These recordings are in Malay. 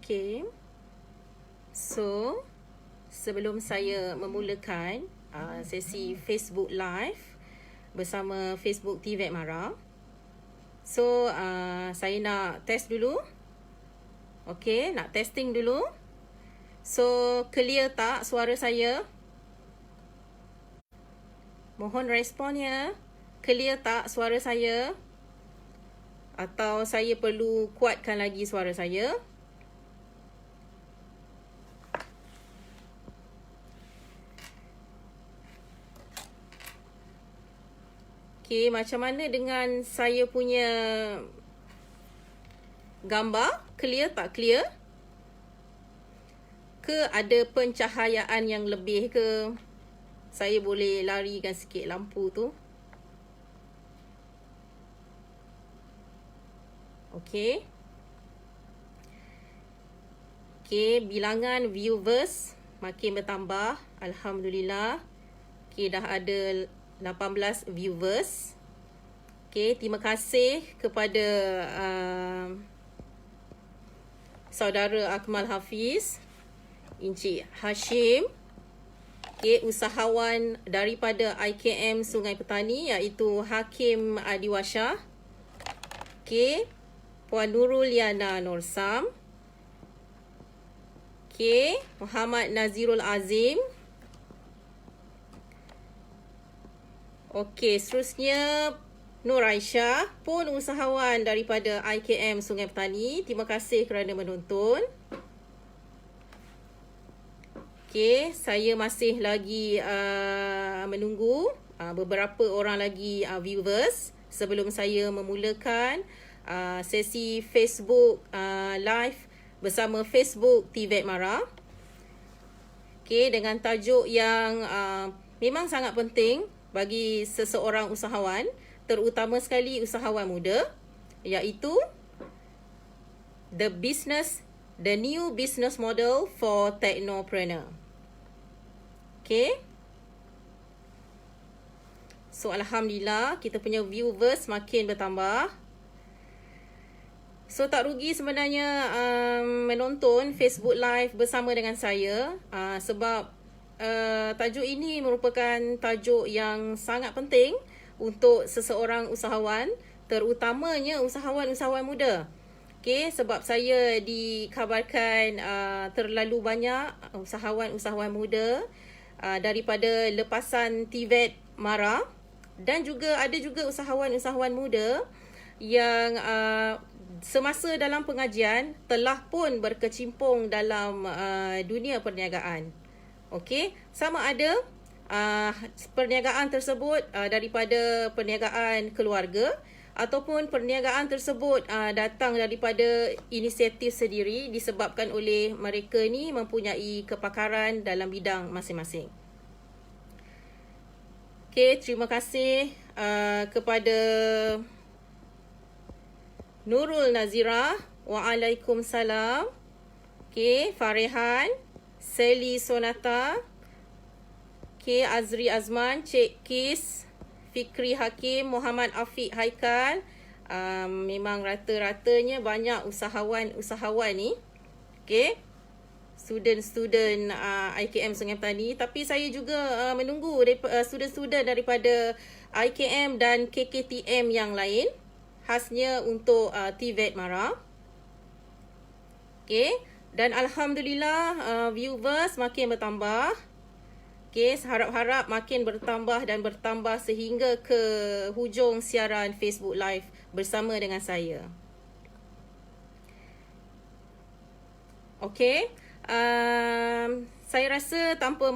Okay, so sebelum saya memulakan sesi Facebook Live bersama Facebook TVET Mara, so saya nak test dulu. Okay, nak testing dulu. So clear tak suara saya? Mohon responnya. Clear tak suara saya? Atau saya perlu kuatkan lagi suara saya? Okay, macam mana dengan saya punya gambar? Clear tak clear? Ke ada pencahayaan yang lebih ke? Saya boleh larikan sikit lampu tu. Okay. Okay, bilangan viewers makin bertambah. Alhamdulillah. Okay, dah ada 18 viewers. Okay, terima kasih kepada saudara Akmal Hafiz, Encik Hashim. Okay, usahawan daripada IKM Sungai Petani iaitu Hakim Adiwasha. Okay, Puan Nurul Liana Norsam. Okay, Muhammad Nazirul Azim. Okay, seterusnya Nur Aisyah pun usahawan daripada IKM Sungai Petani. Terima kasih kerana menonton. Okay, saya masih lagi menunggu beberapa orang lagi viewers sebelum saya memulakan sesi Facebook live bersama Facebook TVET Mara. Okay, dengan tajuk yang memang sangat penting bagi seseorang usahawan, terutama sekali usahawan muda, iaitu the new business model for technopreneur. Okay. So alhamdulillah kita punya viewers makin bertambah. So tak rugi sebenarnya menonton Facebook Live bersama dengan saya sebab tajuk ini merupakan tajuk yang sangat penting untuk seseorang usahawan, terutamanya usahawan-usahawan muda. Okay, sebab saya dikabarkan terlalu banyak usahawan-usahawan muda daripada lepasan TVET Mara, dan juga ada juga usahawan-usahawan muda yang semasa dalam pengajian telah pun berkecimpung dalam dunia perniagaan. Okey, sama ada perniagaan tersebut daripada perniagaan keluarga ataupun perniagaan tersebut datang daripada inisiatif sendiri disebabkan oleh mereka ni mempunyai kepakaran dalam bidang masing-masing. Okey, terima kasih kepada Nurul Nazira. Waalaikumsalam. Okey, Farehan, Sally Sonata, K. Azri Azman, Cik Kis, Fikri Hakim, Muhammad Afiq Haikal. Memang rata-ratanya banyak usahawan-usahawan ni. Okay, student-student IKM Sungai Petani. Tapi saya juga menunggu student-student daripada IKM dan KKTM yang lain, khasnya untuk TVET Mara. Okay, dan alhamdulillah viewers makin bertambah. Okay, harap-harap makin bertambah dan bertambah sehingga ke hujung siaran Facebook Live bersama dengan saya. Okay, saya rasa tanpa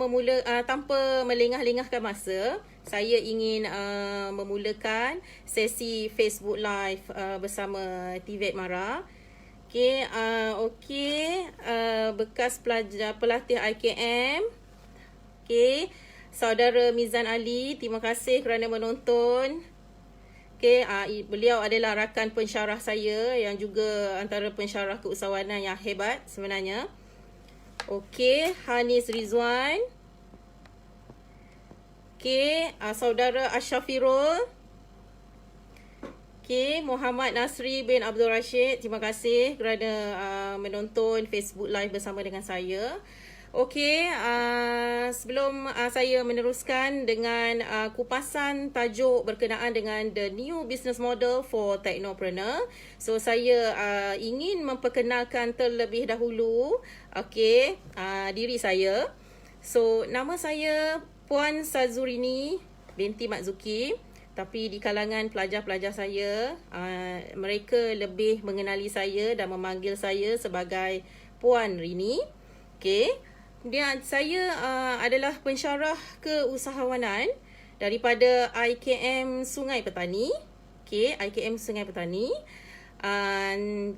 melengah-lengahkan masa, saya ingin memulakan sesi Facebook Live bersama TVET Mara. Okay, bekas pelatih IKM. Okay, saudara Mizan Ali, terima kasih kerana menonton. Okay, beliau adalah rakan pensyarah saya yang juga antara pensyarah keusahawanan yang hebat sebenarnya. Okay, Hanis Rizwan. Okay, saudara Asyafirul. Okay, Muhammad Nasri bin Abdul Rashid, terima kasih kerana menonton Facebook Live bersama dengan saya. Okey, sebelum saya meneruskan dengan kupasan tajuk berkenaan dengan the new business model for technopreneur. So, saya ingin memperkenalkan terlebih dahulu diri saya. So, nama saya Puan Sazurini binti Mat Zuki. Tapi di kalangan pelajar-pelajar saya, mereka lebih mengenali saya dan memanggil saya sebagai Puan Rini. Okey. Kemudian saya adalah pensyarah keusahawanan daripada IKM Sungai Petani. Okey, IKM Sungai Petani.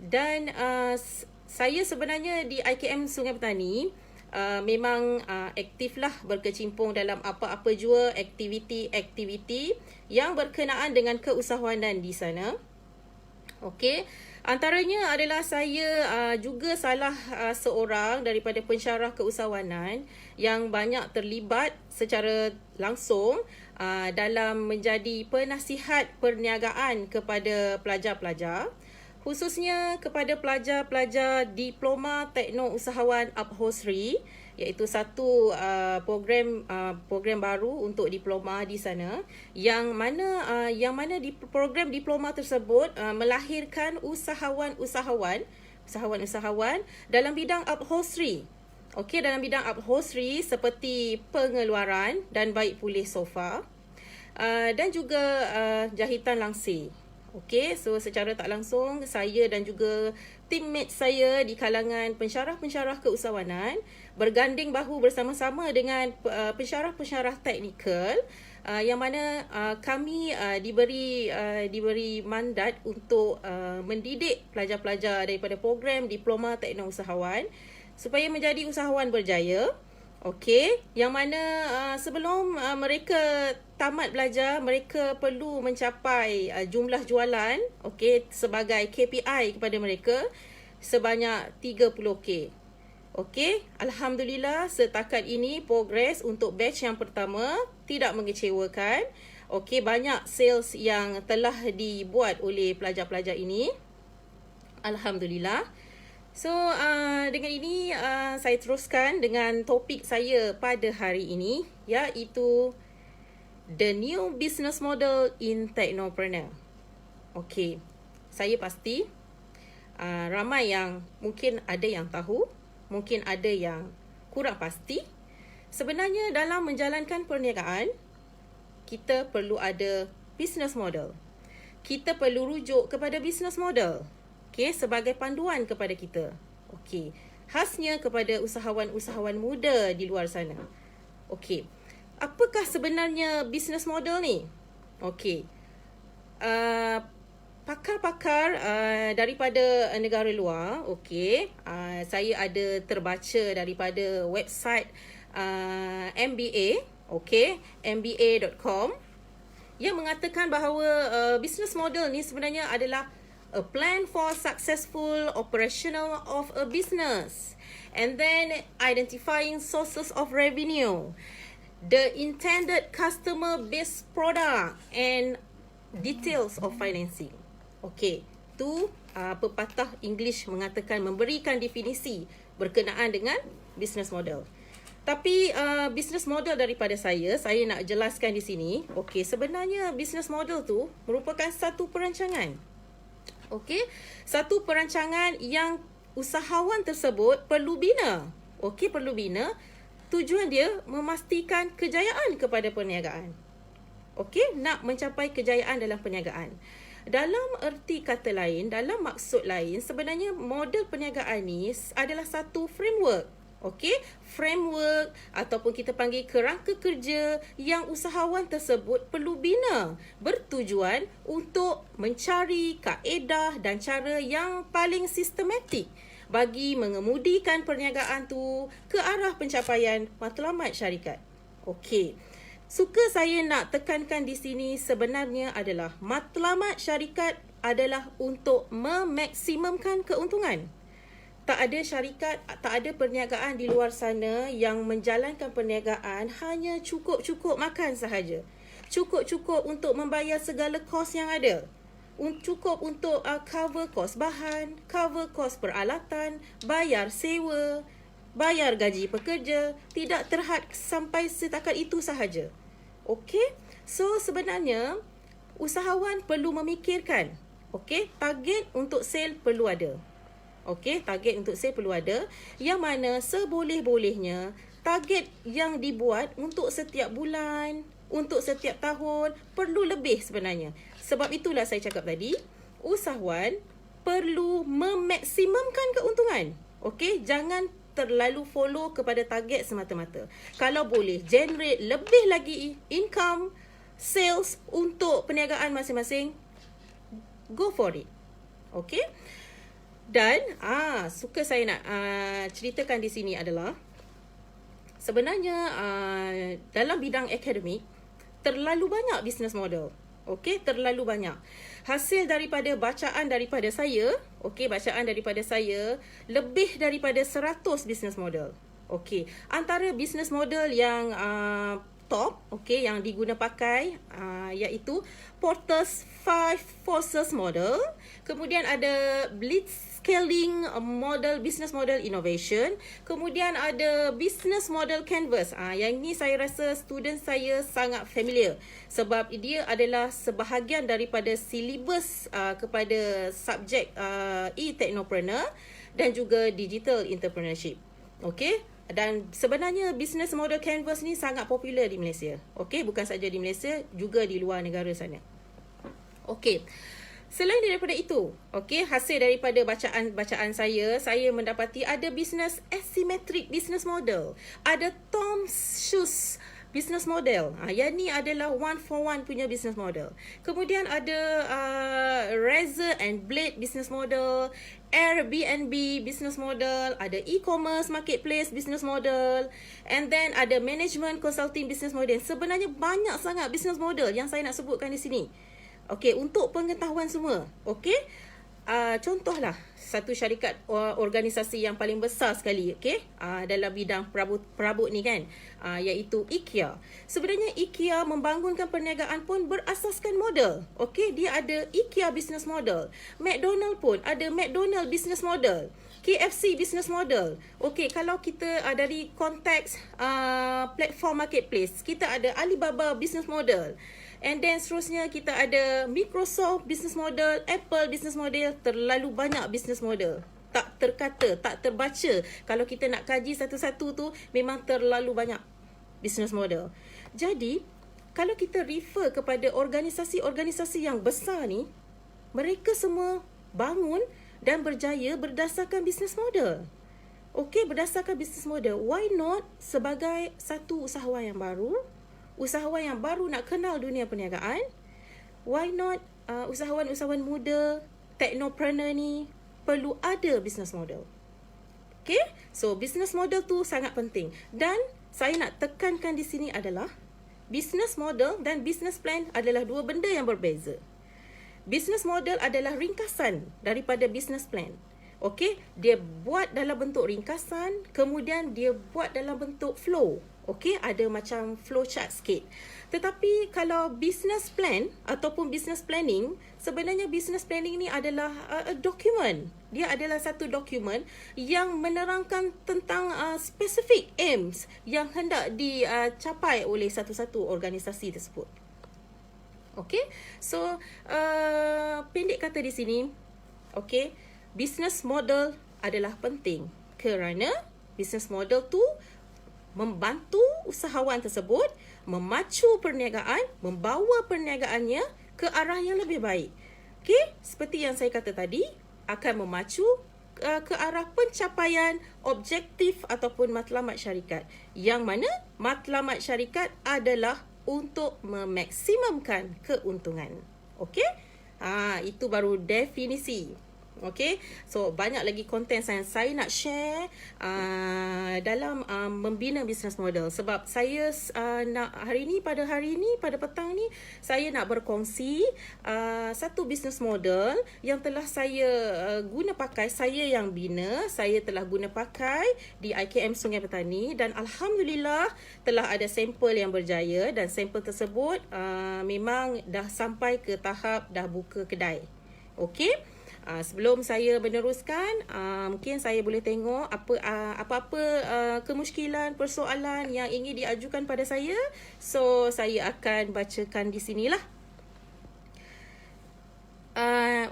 Dan saya sebenarnya di IKM Sungai Petani memang aktiflah berkecimpung dalam apa-apa jua aktiviti-aktiviti yang berkenaan dengan keusahawanan di sana. Okey, antaranya adalah saya juga salah seorang daripada pensyarah keusahawanan yang banyak terlibat secara langsung dalam menjadi penasihat perniagaan kepada pelajar-pelajar, khususnya kepada pelajar-pelajar Diploma Tekno Usahawan Upholstery, iaitu satu program baru untuk diploma di sana, yang mana di program diploma tersebut melahirkan usahawan-usahawan dalam bidang upholstery. Okey, dalam bidang upholstery seperti pengeluaran dan baik pulih sofa dan juga jahitan langsir. Okey, so secara tak langsung saya dan juga teammate saya di kalangan pensyarah-pensyarah keusahawanan berganding bahu bersama-sama dengan pensyarah-pensyarah teknikal yang mana kami diberi mandat untuk mendidik pelajar-pelajar daripada program Diploma Tekno Usahawan supaya menjadi usahawan berjaya. Okey, yang mana sebelum mereka tamat belajar, mereka perlu mencapai jumlah jualan sebagai KPI kepada mereka sebanyak 30K. Okey, alhamdulillah setakat ini progres untuk batch yang pertama tidak mengecewakan. Okey, banyak sales yang telah dibuat oleh pelajar-pelajar ini. Alhamdulillah. So, dengan ini saya teruskan dengan topik saya pada hari ini, iaitu the new business model in technopreneur. Okey, saya pasti ramai yang mungkin ada yang tahu, mungkin ada yang kurang pasti. Sebenarnya dalam menjalankan perniagaan, kita perlu ada business model. Kita perlu rujuk kepada business model. Okey, sebagai panduan kepada kita. Okey, khasnya kepada usahawan-usahawan muda di luar sana. Okey, apakah sebenarnya business model ni? Okey, pakar-pakar daripada negara luar, saya ada terbaca daripada website MBA, MBA.com, yang mengatakan bahawa business model ni sebenarnya adalah a plan for successful operational of a business, and then identifying sources of revenue, the intended customer base product, and details of financing. Okey, tu pepatah English mengatakan, memberikan definisi berkenaan dengan business model. Tapi business model daripada saya nak jelaskan di sini. Okey, sebenarnya business model tu merupakan satu perancangan. Okey, satu perancangan yang usahawan tersebut perlu bina. Okey, perlu bina. Tujuan dia memastikan kejayaan kepada perniagaan. Okey, nak mencapai kejayaan dalam perniagaan. Dalam erti kata lain, dalam maksud lain, sebenarnya model perniagaan ni adalah satu framework. Okey, framework ataupun kita panggil kerangka kerja yang usahawan tersebut perlu bina, bertujuan untuk mencari kaedah dan cara yang paling sistematik bagi mengemudikan perniagaan tu ke arah pencapaian matlamat syarikat. Okey, suka saya nak tekankan di sini sebenarnya adalah matlamat syarikat adalah untuk memaksimumkan keuntungan. Tak ada syarikat, tak ada perniagaan di luar sana yang menjalankan perniagaan hanya cukup-cukup makan sahaja. Cukup-cukup untuk membayar segala kos yang ada. cukup untuk cover kos bahan, cover kos peralatan, bayar sewa, bayar gaji pekerja, tidak terhad sampai setakat itu sahaja. Okey? So sebenarnya usahawan perlu memikirkan, okey, target untuk sale perlu ada. Okey, target untuk sale perlu ada, yang mana seboleh-bolehnya target yang dibuat untuk setiap bulan, untuk setiap tahun perlu lebih sebenarnya. Sebab itulah saya cakap tadi, usahawan perlu memaksimumkan keuntungan. Okey, jangan terlalu follow kepada target semata-mata. Kalau boleh generate lebih lagi income, sales untuk perniagaan masing-masing, go for it. Okey? Dan suka saya nak ceritakan di sini adalah sebenarnya dalam bidang akademik terlalu banyak business model. Okey, terlalu banyak. Hasil daripada bacaan daripada saya, lebih daripada 100 business model. Okey, antara business model yang top, okey, yang diguna pakai iaitu Porter's 5 Forces model. Kemudian ada Blitzscaling model, business model innovation. Kemudian ada business model canvas. Yang ini saya rasa student saya sangat familiar sebab dia adalah sebahagian daripada silibus kepada subjek e-technopreneur dan juga digital entrepreneurship. Okey. Dan sebenarnya business model canvas ni sangat popular di Malaysia. Okey, bukan saja di Malaysia, juga di luar negara sana. Okey. Selain daripada itu, okey, hasil daripada bacaan saya mendapati ada business asymmetric business model. Ada Tom's Shoes business model. Yang ni adalah one for one punya business model. Kemudian ada Razor and Blade business model, Airbnb business model, ada e-commerce marketplace business model, and then ada management consulting business model. Sebenarnya banyak sangat business model yang saya nak sebutkan di sini. Okey, untuk pengetahuan semua. Okey. Contohlah satu syarikat organisasi yang paling besar sekali, okey, dalam bidang perabot ni kan, iaitu IKEA. Sebenarnya IKEA membangunkan perniagaan pun berasaskan model. Okey, dia ada IKEA business model. McDonald pun ada McDonald business model. KFC business model. Okey, kalau kita dari konteks platform marketplace, kita ada Alibaba business model. And then seterusnya kita ada Microsoft business model, Apple business model, terlalu banyak business model. Tak terkata, tak terbaca. Kalau kita nak kaji satu-satu tu, memang terlalu banyak business model. Jadi, kalau kita refer kepada organisasi-organisasi yang besar ni, mereka semua bangun dan berjaya berdasarkan business model. Okey, berdasarkan business model. Why not sebagai satu usahawan yang baru nak kenal dunia perniagaan, why not usahawan-usahawan muda, technopreneur ni perlu ada business model. Okay, so business model tu sangat penting. Dan saya nak tekankan di sini adalah business model dan business plan adalah dua benda yang berbeza. Business model adalah ringkasan daripada business plan. Okay, dia buat dalam bentuk ringkasan, kemudian dia buat dalam bentuk flow. Okey, ada macam flow chart sikit. Tetapi kalau business plan ataupun business planning, sebenarnya business planning ni adalah dokumen. Dia adalah satu dokumen yang menerangkan tentang specific aims yang hendak dicapai oleh satu-satu organisasi tersebut. Okey, so pendek kata di sini, okey, business model adalah penting kerana business model tu membantu usahawan tersebut memacu perniagaan, membawa perniagaannya ke arah yang lebih baik. Okey, seperti yang saya kata tadi, akan memacu ke arah pencapaian objektif ataupun matlamat syarikat. Yang mana matlamat syarikat adalah untuk memaksimumkan keuntungan. Okey? Itu baru definisi. Okay, so banyak lagi konten saya nak share dalam membina business model. Sebab saya nak pada hari ini, pada petang ni, saya nak berkongsi satu business model yang telah saya guna pakai, saya yang bina, saya telah guna pakai di IKM Sungai Petani, dan Alhamdulillah telah ada sampel yang berjaya, dan sampel tersebut memang dah sampai ke tahap dah buka kedai. Okay, sebelum saya meneruskan, mungkin saya boleh tengok apa-apa kemusykilan, persoalan yang ingin diajukan pada saya. So, saya akan bacakan di sinilah.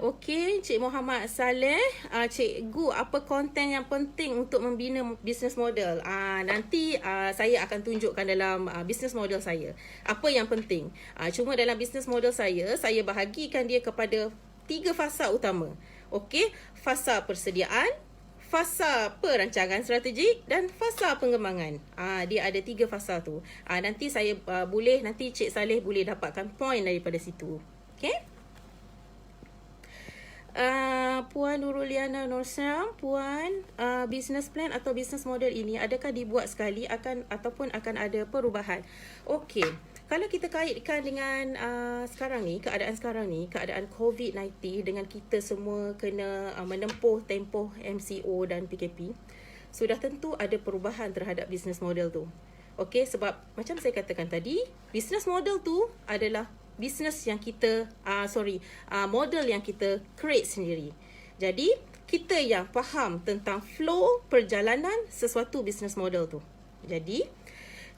Okey, Cik Muhammad Saleh, cikgu, apa konten yang penting untuk membina business model? Nanti saya akan tunjukkan dalam business model saya apa yang penting. Cuma dalam business model saya bahagikan dia kepada 3 fasa utama. Okey, fasa persediaan, fasa perancangan strategik dan fasa pengembangan. Dia ada 3 fasa tu. Nanti saya nanti Cik Saleh boleh dapatkan point daripada situ. Okey. Puan Nuruliana Nursyam, Puan, business plan atau business model ini adakah dibuat sekali ataupun akan ada perubahan? Okey. Kalau kita kaitkan dengan keadaan sekarang ni, keadaan COVID-19, dengan kita semua kena menempuh tempoh MCO dan PKP, sudah tentu ada perubahan terhadap business model tu. Okey, sebab macam saya katakan tadi, business model tu adalah business yang kita, model yang kita create sendiri. Jadi, kita yang faham tentang flow perjalanan sesuatu business model tu. Jadi,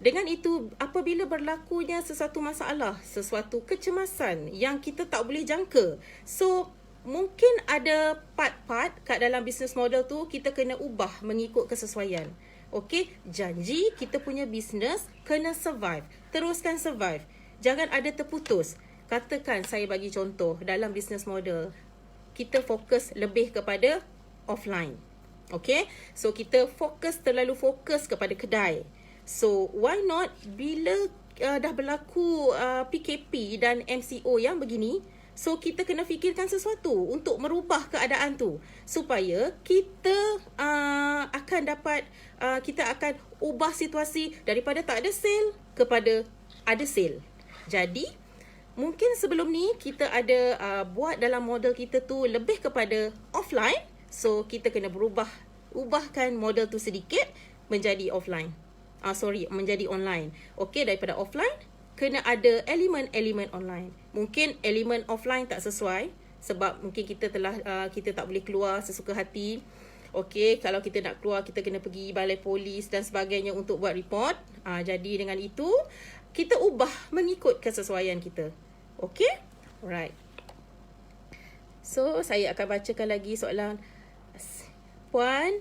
dengan itu, apabila berlakunya sesuatu masalah, sesuatu kecemasan yang kita tak boleh jangka, so mungkin ada part-part kat dalam business model tu kita kena ubah mengikut kesesuaian. Okey, janji kita punya business kena survive, teruskan survive. Jangan ada terputus. Katakan saya bagi contoh, dalam business model kita fokus lebih kepada offline. Okey, so kita terlalu fokus kepada kedai. So, why not bila dah berlaku PKP dan MCO yang begini, so kita kena fikirkan sesuatu untuk merubah keadaan tu, supaya kita kita akan ubah situasi daripada tak ada sale kepada ada sale. Jadi, mungkin sebelum ni kita ada buat dalam model kita tu lebih kepada offline, so kita kena ubahkan model tu sedikit menjadi offline. Menjadi online. Okey, daripada offline kena ada elemen-elemen online. Mungkin elemen offline tak sesuai sebab mungkin kita tak boleh keluar sesuka hati. Okey, kalau kita nak keluar kita kena pergi balai polis dan sebagainya untuk buat report. Jadi dengan itu kita ubah mengikut kesesuaian kita. Okey? Alright. So, saya akan bacakan lagi soalan Puan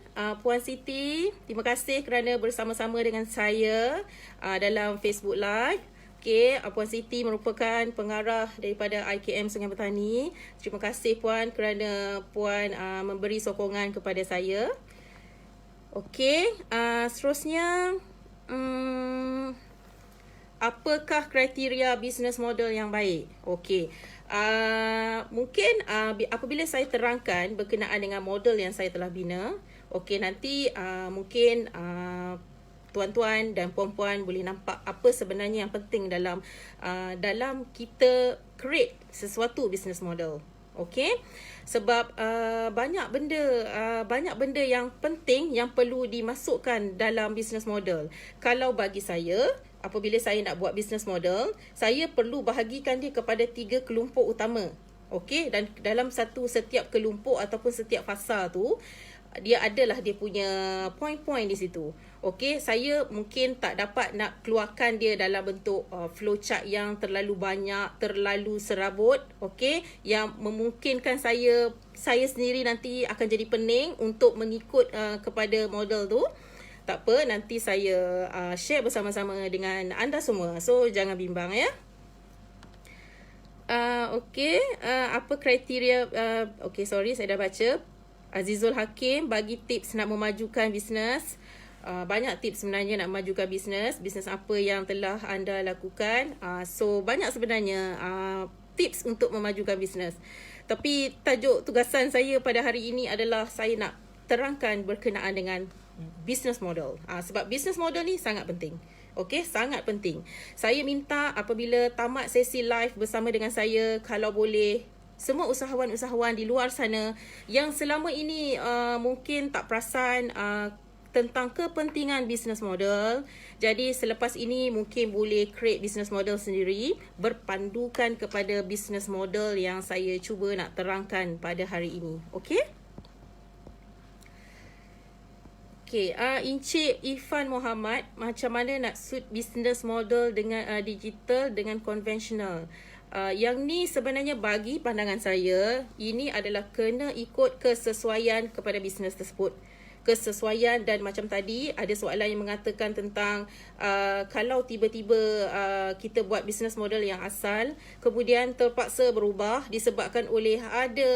Siti, terima kasih kerana bersama-sama dengan saya dalam Facebook Live. Okey, Puan Siti merupakan pengarah daripada IKM Sungai Petani. Terima kasih Puan kerana Puan memberi sokongan kepada saya. Okey, seterusnya, apakah kriteria business model yang baik? Okey. Mungkin apabila saya terangkan berkenaan dengan model yang saya telah bina, okey, nanti mungkin tuan-tuan dan puan-puan boleh nampak apa sebenarnya yang penting dalam kita create sesuatu business model. Okey, sebab banyak benda yang penting yang perlu dimasukkan dalam business model. Kalau bagi saya, apabila saya nak buat business model, saya perlu bahagikan dia kepada 3 kelompok utama. Okey, dan dalam setiap kelompok ataupun setiap fasa tu, dia punya point-point di situ. Okey, saya mungkin tak dapat nak keluarkan dia dalam bentuk flowchart yang terlalu banyak, terlalu serabut, okey, yang memungkinkan saya sendiri nanti akan jadi pening untuk mengikut kepada model tu. Tak apa, nanti saya share bersama-sama dengan anda semua. So, jangan bimbang ya. Okey, apa kriteria? Okey, sorry, saya dah baca. Azizul Hakim bagi tips nak memajukan bisnes. Banyak tips sebenarnya nak memajukan bisnes. Bisnes apa yang telah anda lakukan. So, banyak sebenarnya tips untuk memajukan bisnes. Tapi tajuk tugasan saya pada hari ini adalah saya nak terangkan berkenaan dengan business model. Sebab business model ni sangat penting. Okey, sangat penting. Saya minta apabila tamat sesi live bersama dengan saya, kalau boleh, semua usahawan-usahawan di luar sana yang selama ini mungkin tak perasan tentang kepentingan business model. Jadi selepas ini mungkin boleh create business model sendiri berpandukan kepada business model yang saya cuba nak terangkan pada hari ini. Okey? Okey, Encik Irfan Muhammad, macam mana nak suit business model dengan digital dengan konvensional? Yang ni sebenarnya bagi pandangan saya, ini adalah kena ikut kesesuaian kepada bisnes tersebut. Kesesuaian, dan macam tadi ada soalan yang mengatakan tentang kalau tiba-tiba kita buat business model yang asal kemudian terpaksa berubah disebabkan oleh ada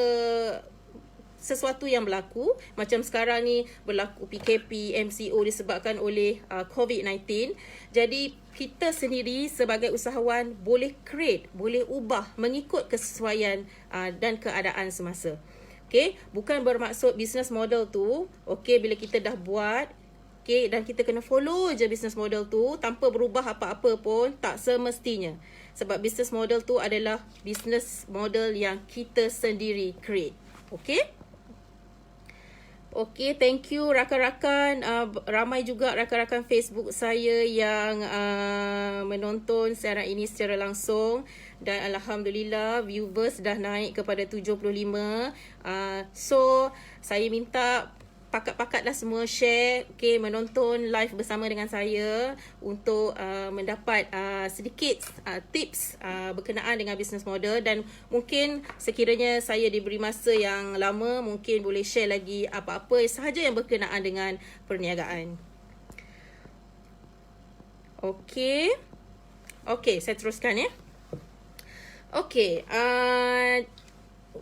sesuatu yang berlaku, macam sekarang ni berlaku PKP, MCO disebabkan oleh COVID-19. Jadi kita sendiri sebagai usahawan boleh create, boleh ubah mengikut kesesuaian dan keadaan semasa. Okay, bukan bermaksud business model tu, okay, bila kita dah buat, okay, dan kita kena follow je business model tu tanpa berubah apa-apa pun, tak semestinya. Sebab business model tu adalah business model yang kita sendiri create. Okay? Okay, thank you rakan-rakan. Ramai juga rakan-rakan Facebook saya yang menonton siaran ini secara langsung. Dan Alhamdulillah viewers dah naik kepada 75. So, saya minta pakat-pakatlah semua share, okay, menonton live bersama dengan saya untuk mendapat sedikit tips berkenaan dengan business model. Dan mungkin sekiranya saya diberi masa yang lama, mungkin boleh share lagi apa-apa sahaja yang berkenaan dengan perniagaan. Okay, saya teruskan ya. Okay,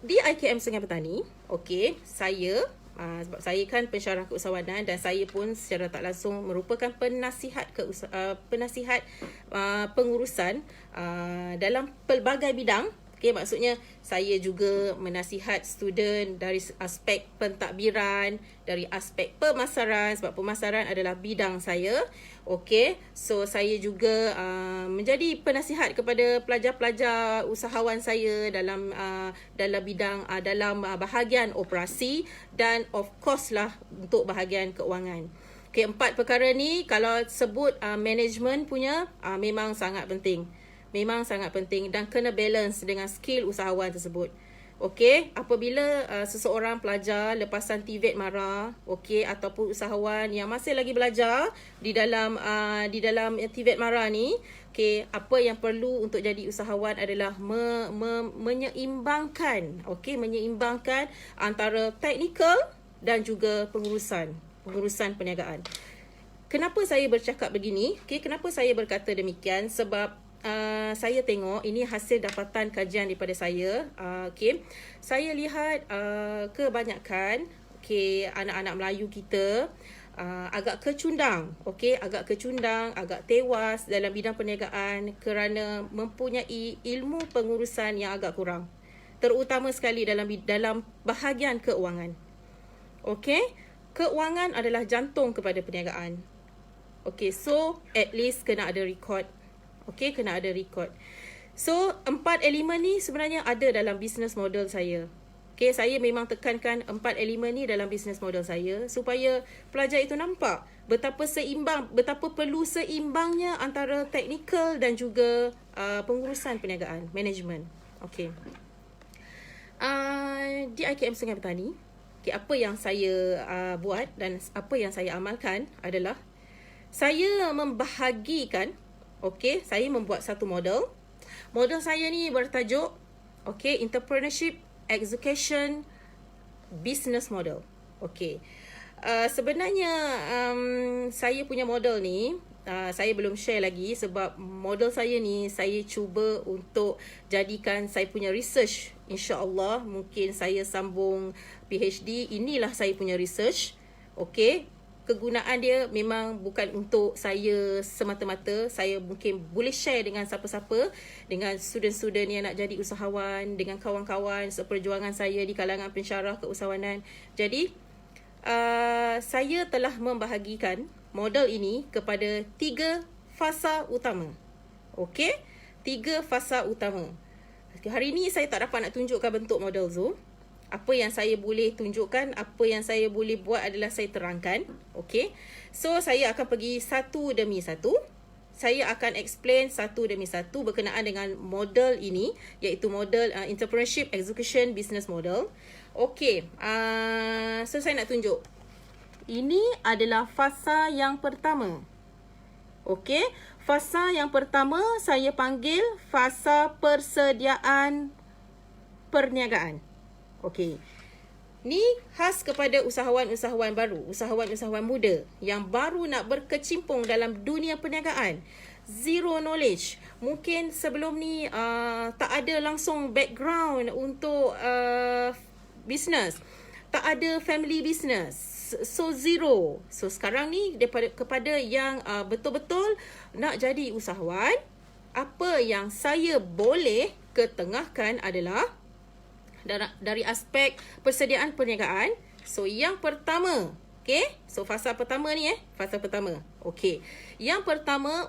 di IKM Sungai Petani, okay, saya sebab saya kan pensyarah keusahawanan dan saya pun secara tak langsung merupakan penasihat pengurusan dalam pelbagai bidang. Okay, maksudnya saya juga menasihat student dari aspek pentadbiran, dari aspek pemasaran, sebab pemasaran adalah bidang saya. Okay, so saya juga menjadi penasihat kepada pelajar-pelajar usahawan saya dalam bidang dalam bahagian operasi dan of course lah untuk bahagian keuangan. Okay, 4 perkara ni kalau sebut management punya memang sangat penting. Memang sangat penting dan kena balance dengan skill usahawan tersebut. Okey, apabila seseorang pelajar lepasan TVET MARA, okey, ataupun usahawan yang masih lagi belajar di dalam TVET MARA ni, okey, apa yang perlu untuk jadi usahawan adalah menyeimbangkan antara teknikal dan juga pengurusan perniagaan. Kenapa saya bercakap begini? Okey, kenapa saya berkata demikian? Sebab saya tengok ini hasil dapatan kajian daripada saya. Okay, saya lihat kebanyakan anak-anak Melayu kita agak kecundang, agak tewas dalam bidang perniagaan kerana mempunyai ilmu pengurusan yang agak kurang, terutama sekali dalam bahagian keuangan. Okay, keuangan adalah jantung kepada perniagaan. Okay, so at least kena ada record. Okay, kena ada record. So, 4 elemen ni sebenarnya ada dalam business model saya. Okay, saya memang tekankan 4 elemen ni dalam business model saya supaya pelajar itu nampak betapa perlu seimbangnya antara teknikal dan juga pengurusan perniagaan, management. Okay. Di IKM Sungai Petani, okay, apa yang saya buat dan apa yang saya amalkan adalah saya membahagikan. Okey, saya membuat satu model. Model saya ni bertajuk Entrepreneurship Execution Business Model. Okey. Sebenarnya saya punya model ni saya belum share lagi sebab model saya ni saya cuba untuk jadikan saya punya research. InsyaAllah mungkin saya sambung PhD, inilah saya punya research. Okey. kegunaan dia memang bukan untuk saya semata-mata. Saya mungkin boleh share dengan siapa-siapa, dengan student-student yang nak jadi usahawan, dengan kawan-kawan seperjuangan saya di kalangan pensyarah keusahawanan. Jadi saya telah membahagikan model ini kepada 3 fasa utama. Okey, 3 fasa utama. Hari ini saya tak dapat nak tunjukkan bentuk model Zoom. Apa yang saya boleh tunjukkan, apa yang saya boleh buat adalah saya terangkan. Okey. So, saya akan pergi satu demi satu. Saya akan explain satu demi satu berkenaan dengan model ini, iaitu model Entrepreneurship Execution Business Model. Okey. So, saya nak tunjuk. Ini adalah fasa yang pertama. Okey. Fasa yang pertama saya panggil fasa persediaan perniagaan. Okey. Ni khas kepada usahawan-usahawan baru, usahawan-usahawan muda yang baru nak berkecimpung dalam dunia perniagaan. Zero knowledge. Mungkin sebelum ni tak ada langsung background untuk business. Tak ada family business. So zero. So sekarang ni kepada yang betul-betul nak jadi usahawan, apa yang saya boleh ketengahkan adalah dari aspek persediaan perniagaan. So yang pertama, okey. So fasa pertama ni fasa pertama. Okey. Yang pertama,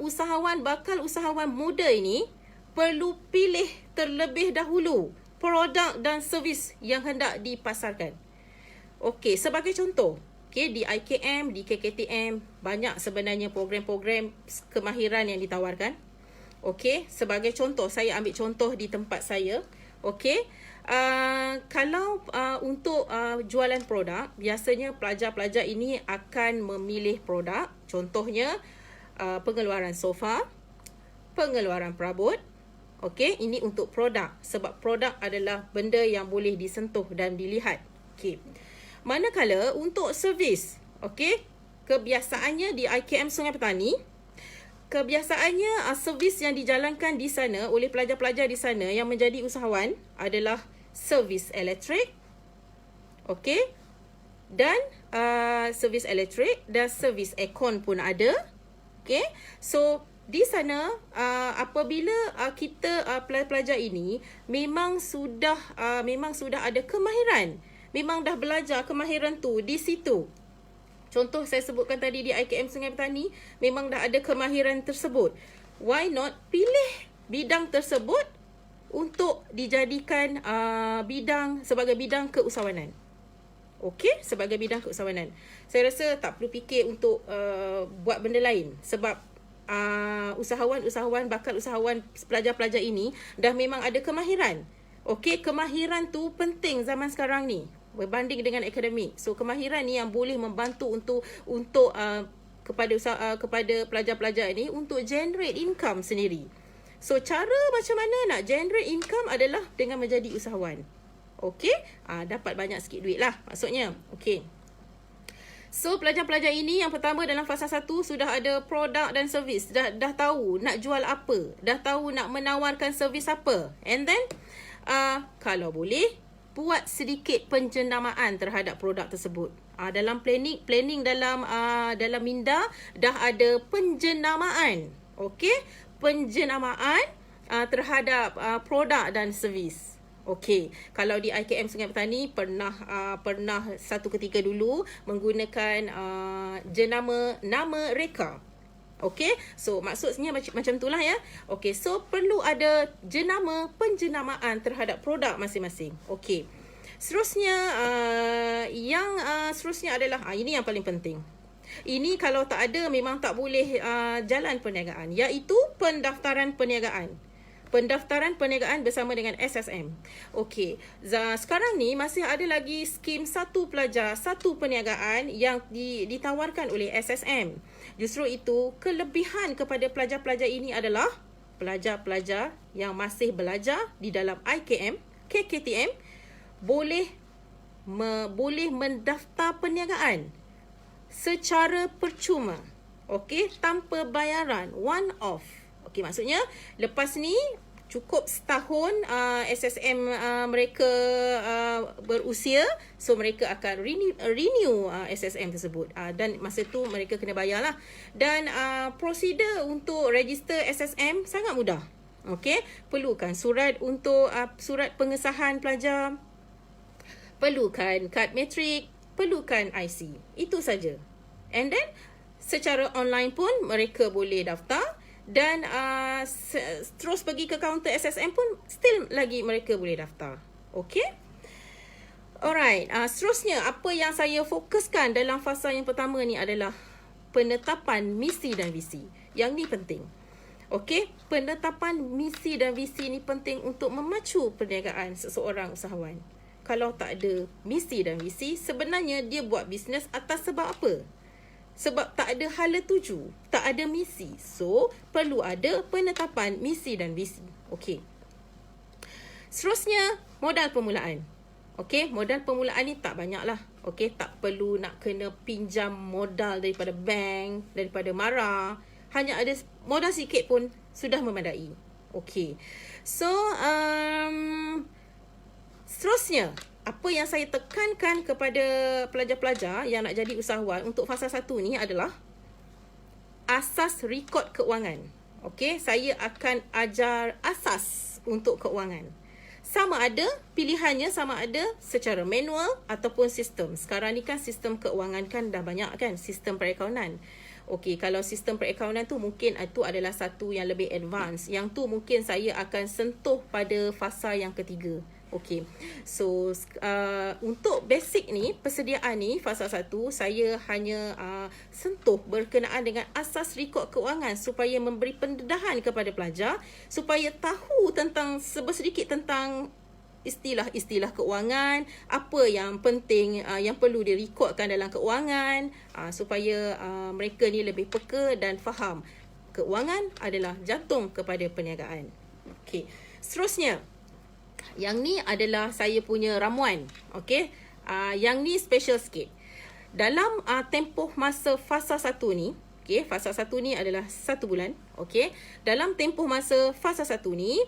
bakal usahawan muda ini perlu pilih terlebih dahulu produk dan servis yang hendak dipasarkan. Okey, sebagai contoh, okey, di IKM, di KKTM banyak sebenarnya program-program kemahiran yang ditawarkan. Okey, sebagai contoh, saya ambil contoh di tempat saya. Okey, kalau untuk jualan produk, biasanya pelajar-pelajar ini akan memilih produk. Contohnya, pengeluaran sofa, pengeluaran perabot. Okey, ini untuk produk. Sebab produk adalah benda yang boleh disentuh dan dilihat. Okey. Manakala untuk servis, okey, kebiasaannya di IKM Sungai Petani, kebiasaannya servis yang dijalankan di sana oleh pelajar-pelajar di sana yang menjadi usahawan adalah servis elektrik, okey, dan servis elektrik dan servis aircon pun ada, okey. So di sana apabila kita pelajar ini memang sudah ada kemahiran, memang dah belajar kemahiran tu di situ. Contoh saya sebutkan tadi di IKM Sungai Petani, memang dah ada kemahiran tersebut. Why not pilih bidang tersebut untuk dijadikan sebagai bidang keusahawanan. Okey, sebagai bidang keusahawanan. Saya rasa tak perlu fikir untuk buat benda lain. Sebab usahawan-usahawan, bakal usahawan pelajar-pelajar ini dah memang ada kemahiran. Okey, kemahiran tu penting zaman sekarang ni berbanding dengan akademik. So kemahiran ni yang boleh membantu untuk kepada pelajar-pelajar ini untuk generate income sendiri. So cara macam mana nak generate income adalah dengan menjadi usahawan. Okey, dapat banyak sikit duit lah maksudnya. Okey. So pelajar-pelajar ini yang pertama dalam fasa 1 sudah ada produk dan servis, dah tahu nak jual apa, dah tahu nak menawarkan servis apa. And then kalau boleh buat sedikit penjenamaan terhadap produk tersebut. Dalam planning dalam minda dah ada penjenamaan. Okey, penjenamaan terhadap produk dan servis. Okey, kalau di IKM Sungai Petani pernah satu ketika dulu menggunakan nama reka. Okey, so maksudnya macam itulah ya. Okey, so perlu ada penjenamaan terhadap produk masing-masing. Okey. Seterusnya seterusnya adalah ini yang paling penting. Ini kalau tak ada memang tak boleh jalan perniagaan, iaitu pendaftaran perniagaan. Pendaftaran perniagaan bersama dengan SSM. Okey, sekarang ni masih ada lagi skim satu pelajar, satu perniagaan yang ditawarkan oleh SSM. Justru itu, kelebihan kepada pelajar-pelajar ini adalah pelajar-pelajar yang masih belajar di dalam IKM, KKTM, boleh mendaftar perniagaan secara percuma. Okey, tanpa bayaran, one off. Okey, maksudnya lepas ni cukup setahun SSM mereka berusia, so mereka akan renew SSM tersebut, dan masa tu mereka kena bayar lah. Dan prosedur untuk register SSM sangat mudah. Okey, perlukan surat untuk surat pengesahan pelajar, perlukan kad matrik, perlukan IC. Itu saja. And then secara online pun mereka boleh daftar, dan terus pergi ke kaunter SSM pun still lagi mereka boleh daftar. Okey? Alright, seterusnya apa yang saya fokuskan dalam fasa yang pertama ni adalah penetapan misi dan visi. Yang ni penting. Okey, penetapan misi dan visi ni penting untuk memacu perniagaan seseorang usahawan. Kalau tak ada misi dan visi, sebenarnya dia buat bisnes atas sebab apa? Sebab tak ada hala tuju, tak ada misi. So, perlu ada penetapan misi dan visi. Okey. Seterusnya, modal permulaan. Okey, modal permulaan ni tak banyak lah. Okey, tak perlu nak kena pinjam modal daripada bank, daripada Mara. Hanya ada modal sikit pun sudah memadai. Okey. So, seterusnya, apa yang saya tekankan kepada pelajar-pelajar yang nak jadi usahawan untuk fasa 1 ni adalah asas rekod keuangan. Okey, saya akan ajar asas untuk keuangan. Pilihannya sama ada secara manual ataupun sistem. Sekarang ni kan sistem keuangan kan dah banyak kan, sistem perakaunan. Okey, kalau sistem perakaunan tu mungkin itu adalah satu yang lebih advance. Yang tu mungkin saya akan sentuh pada fasa yang ketiga. Okey, so untuk basic ni, persediaan ni, fasa 1, saya hanya sentuh berkenaan dengan asas rekod keuangan supaya memberi pendedahan kepada pelajar, supaya tahu tentang sedikit tentang istilah-istilah keuangan, apa yang penting yang perlu direkodkan dalam keuangan, supaya mereka ni lebih peka dan faham keuangan adalah jantung kepada perniagaan. Okey, seterusnya, yang ni adalah saya punya ramuan. Okey, yang ni special sikit. Dalam tempoh masa fasa 1 ni, okey, fasa 1 ni adalah 1 bulan. Okey, dalam tempoh masa fasa 1 ni,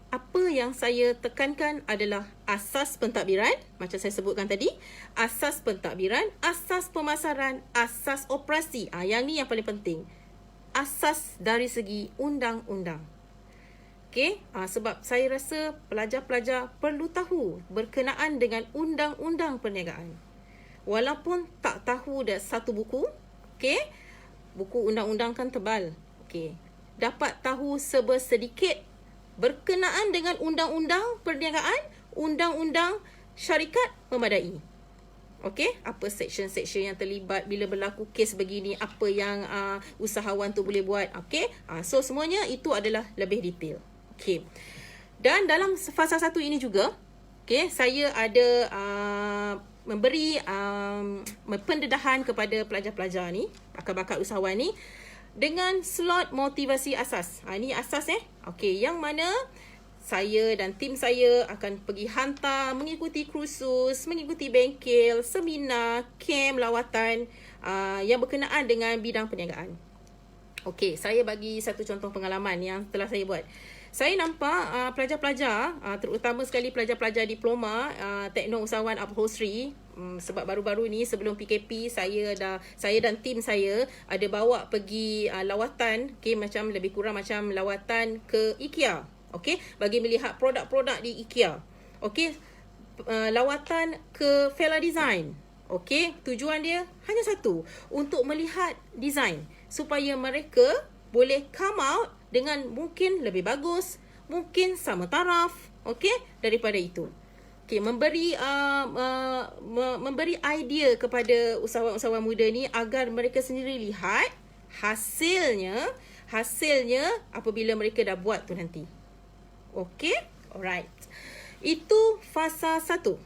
apa yang saya tekankan adalah asas pentadbiran, macam saya sebutkan tadi, asas pentadbiran, asas pemasaran, asas operasi. Yang ni yang paling penting. Asas dari segi undang-undang. Okey, sebab saya rasa pelajar-pelajar perlu tahu berkenaan dengan undang-undang perniagaan. Walaupun tak tahu dah satu buku, okey, buku undang-undang kan tebal. Okey, dapat tahu sedikit berkenaan dengan undang-undang perniagaan, undang-undang syarikat memadai. Okey, apa section-section yang terlibat bila berlaku kes begini, apa yang usahawan tu boleh buat. Okey, so semuanya itu adalah lebih detail. Okey. Dan dalam fasa 1 ini juga, okey, saya ada memberi pendedahan kepada pelajar-pelajar ni, bakal-bakal usahawan ni, dengan slot motivasi asas. Ini asas Okey, yang mana saya dan tim saya akan pergi hantar, mengikuti kursus, mengikuti bengkel, seminar, camp, lawatan yang berkenaan dengan bidang perniagaan. Okey, saya bagi satu contoh pengalaman yang telah saya buat. Saya nampak pelajar-pelajar, terutama sekali pelajar-pelajar diploma tekno usahawan upholstery, sebab baru-baru ni sebelum PKP saya dan tim saya ada bawa pergi lawatan, okey, macam lebih kurang macam lawatan ke IKEA, okey, bagi melihat produk-produk di IKEA. Okey, lawatan ke Fela Design. Okey, tujuan dia hanya satu, untuk melihat design supaya mereka boleh come out dengan mungkin lebih bagus, mungkin sama taraf, okey, daripada itu. Okey, memberi idea kepada usahawan-usahawan muda ni agar mereka sendiri lihat hasilnya apabila mereka dah buat tu nanti. Okey, alright. Itu fasa 1.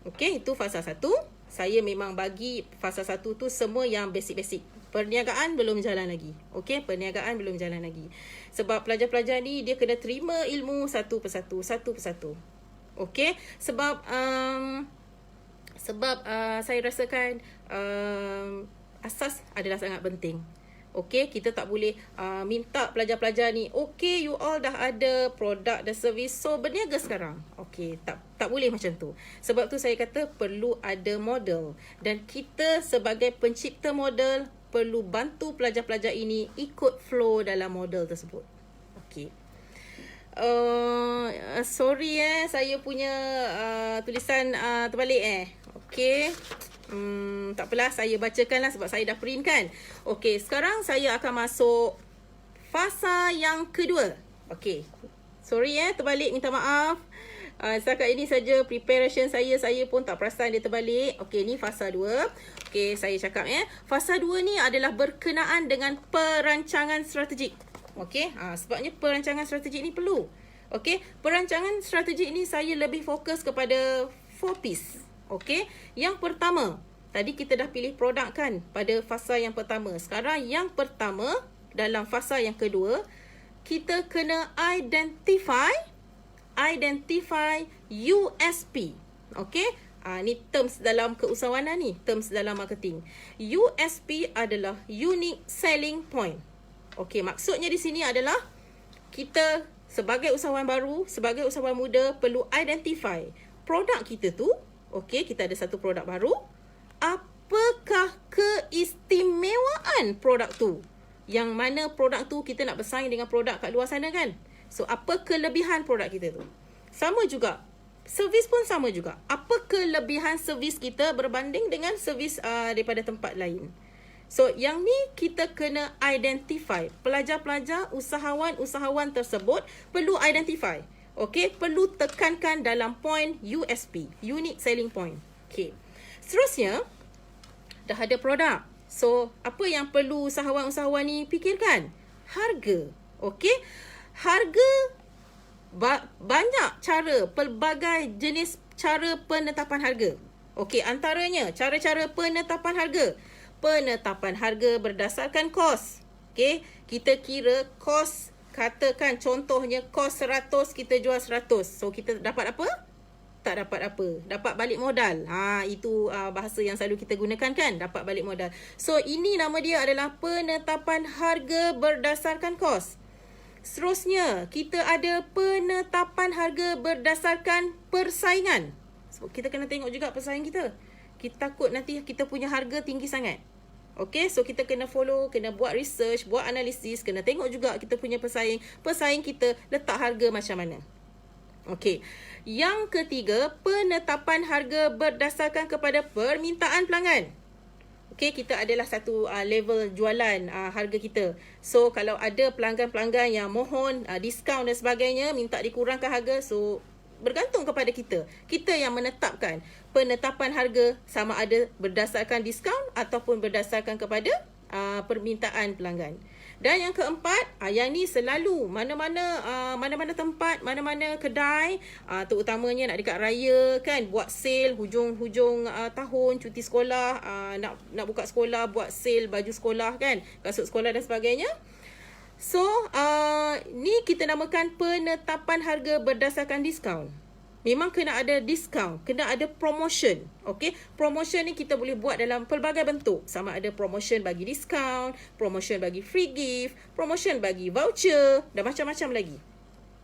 Okey, itu fasa 1. Saya memang bagi fasa 1 tu semua yang basic-basic. Perniagaan belum jalan lagi. Okey, perniagaan belum jalan lagi. Sebab pelajar-pelajar ni dia kena terima ilmu satu persatu. Okey, sebab saya rasakan asas adalah sangat penting. Okey, kita tak boleh minta pelajar-pelajar ni, okey, you all dah ada produk dan servis, so berniaga sekarang. Okey, tak boleh macam tu. Sebab tu saya kata perlu ada model. Dan kita sebagai pencipta model perlu bantu pelajar-pelajar ini ikut flow dalam model tersebut. Okey. Sorry saya punya tulisan terbalik Okey. Tak apalah, saya bacakanlah sebab saya dah print kan. Okey, sekarang saya akan masuk fasa yang kedua. Okey. Sorry terbalik, minta maaf. Setakat ini saja preparation saya pun tak perasan dia terbalik. Okey, ni fasa 2. Okey, saya cakap fasa 2 ni adalah berkenaan dengan perancangan strategik. Okey, sebabnya perancangan strategik ni perlu. Okey, perancangan strategik ni saya lebih fokus kepada 4 P's. Okey, yang pertama, tadi kita dah pilih produk kan pada fasa yang pertama. Sekarang yang pertama dalam fasa yang kedua, kita kena identify USP. Okey, ni terms dalam keusahawanan ni, terms dalam marketing. USP adalah unique selling point. Okey, maksudnya di sini adalah kita sebagai usahawan baru, sebagai usahawan muda perlu identify produk kita tu. Okey, kita ada satu produk baru. Apakah keistimewaan produk tu? Yang mana produk tu kita nak bersaing dengan produk kat luar sana kan? So, apa kelebihan produk kita tu? Sama juga. Servis pun sama juga. Apa kelebihan servis kita berbanding dengan servis daripada tempat lain? So, yang ni kita kena identify. Pelajar-pelajar, usahawan-usahawan tersebut perlu identify. Okey, perlu tekankan dalam point USP, unique selling point. Okey. Seterusnya, dah ada produk. So, apa yang perlu usahawan-usahawan ni fikirkan? Harga. Okey. Harga banyak cara, pelbagai jenis cara penetapan harga. Okey, antaranya cara-cara penetapan harga. Penetapan harga berdasarkan kos. Okey, kita kira kos. Katakan contohnya kos 100, kita jual 100. So, kita dapat apa? Tak dapat apa. Dapat balik modal. Itu bahasa yang selalu kita gunakan kan? Dapat balik modal. So, ini nama dia adalah penetapan harga berdasarkan kos. Seterusnya, kita ada penetapan harga berdasarkan persaingan. So, kita kena tengok juga persaing kita. Kita takut nanti kita punya harga tinggi sangat. Okay, so kita kena follow, kena buat research, buat analisis, kena tengok juga kita punya pesaing. Pesaing kita letak harga macam mana. Okay, yang ketiga, penetapan harga berdasarkan kepada permintaan pelanggan. Okay, kita adalah satu level jualan harga kita. So, kalau ada pelanggan-pelanggan yang mohon diskaun dan sebagainya, minta dikurangkan harga, so bergantung kepada kita. Kita yang menetapkan penetapan harga sama ada berdasarkan diskaun ataupun berdasarkan kepada permintaan pelanggan. Dan yang keempat, yang ni selalu mana-mana tempat, mana-mana kedai, terutamanya nak dekat raya kan, buat sale hujung-hujung tahun, cuti sekolah, nak buka sekolah, buat sale baju sekolah kan, kasut sekolah dan sebagainya. So, ni kita namakan penetapan harga berdasarkan diskaun. Memang kena ada diskaun, kena ada promotion. Okey, promotion ni kita boleh buat dalam pelbagai bentuk. Sama ada promotion bagi diskaun, promotion bagi free gift, promotion bagi voucher dan macam-macam lagi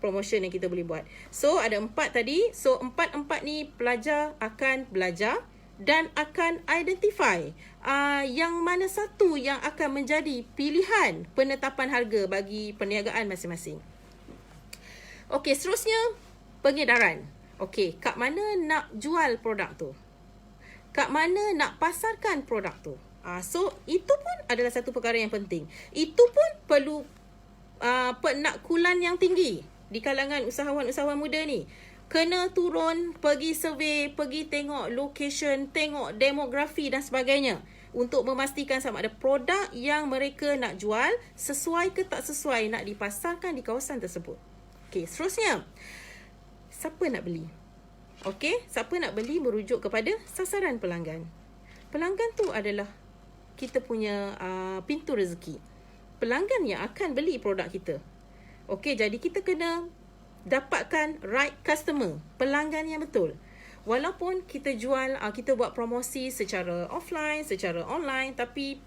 promotion yang kita boleh buat. So, ada 4 tadi. So, 4 ni pelajar akan belajar dan akan identify yang mana satu yang akan menjadi pilihan penetapan harga bagi perniagaan masing-masing. Okey, seterusnya pengedaran. Okey, kat mana nak jual produk tu? Kat mana nak pasarkan produk tu? So, itu pun adalah satu perkara yang penting. Itu pun perlu penakkulan yang tinggi di kalangan usahawan-usahawan muda ni. Kena turun, pergi survey, pergi tengok location, tengok demografi dan sebagainya untuk memastikan sama ada produk yang mereka nak jual sesuai ke tak sesuai nak dipasarkan di kawasan tersebut. Okey, seterusnya, siapa nak beli? Okey, siapa nak beli merujuk kepada sasaran pelanggan. Pelanggan tu adalah kita punya pintu rezeki. Pelanggan yang akan beli produk kita. Okey, jadi kita kena dapatkan right customer, pelanggan yang betul. Walaupun kita jual, kita buat promosi secara offline, secara online, tapi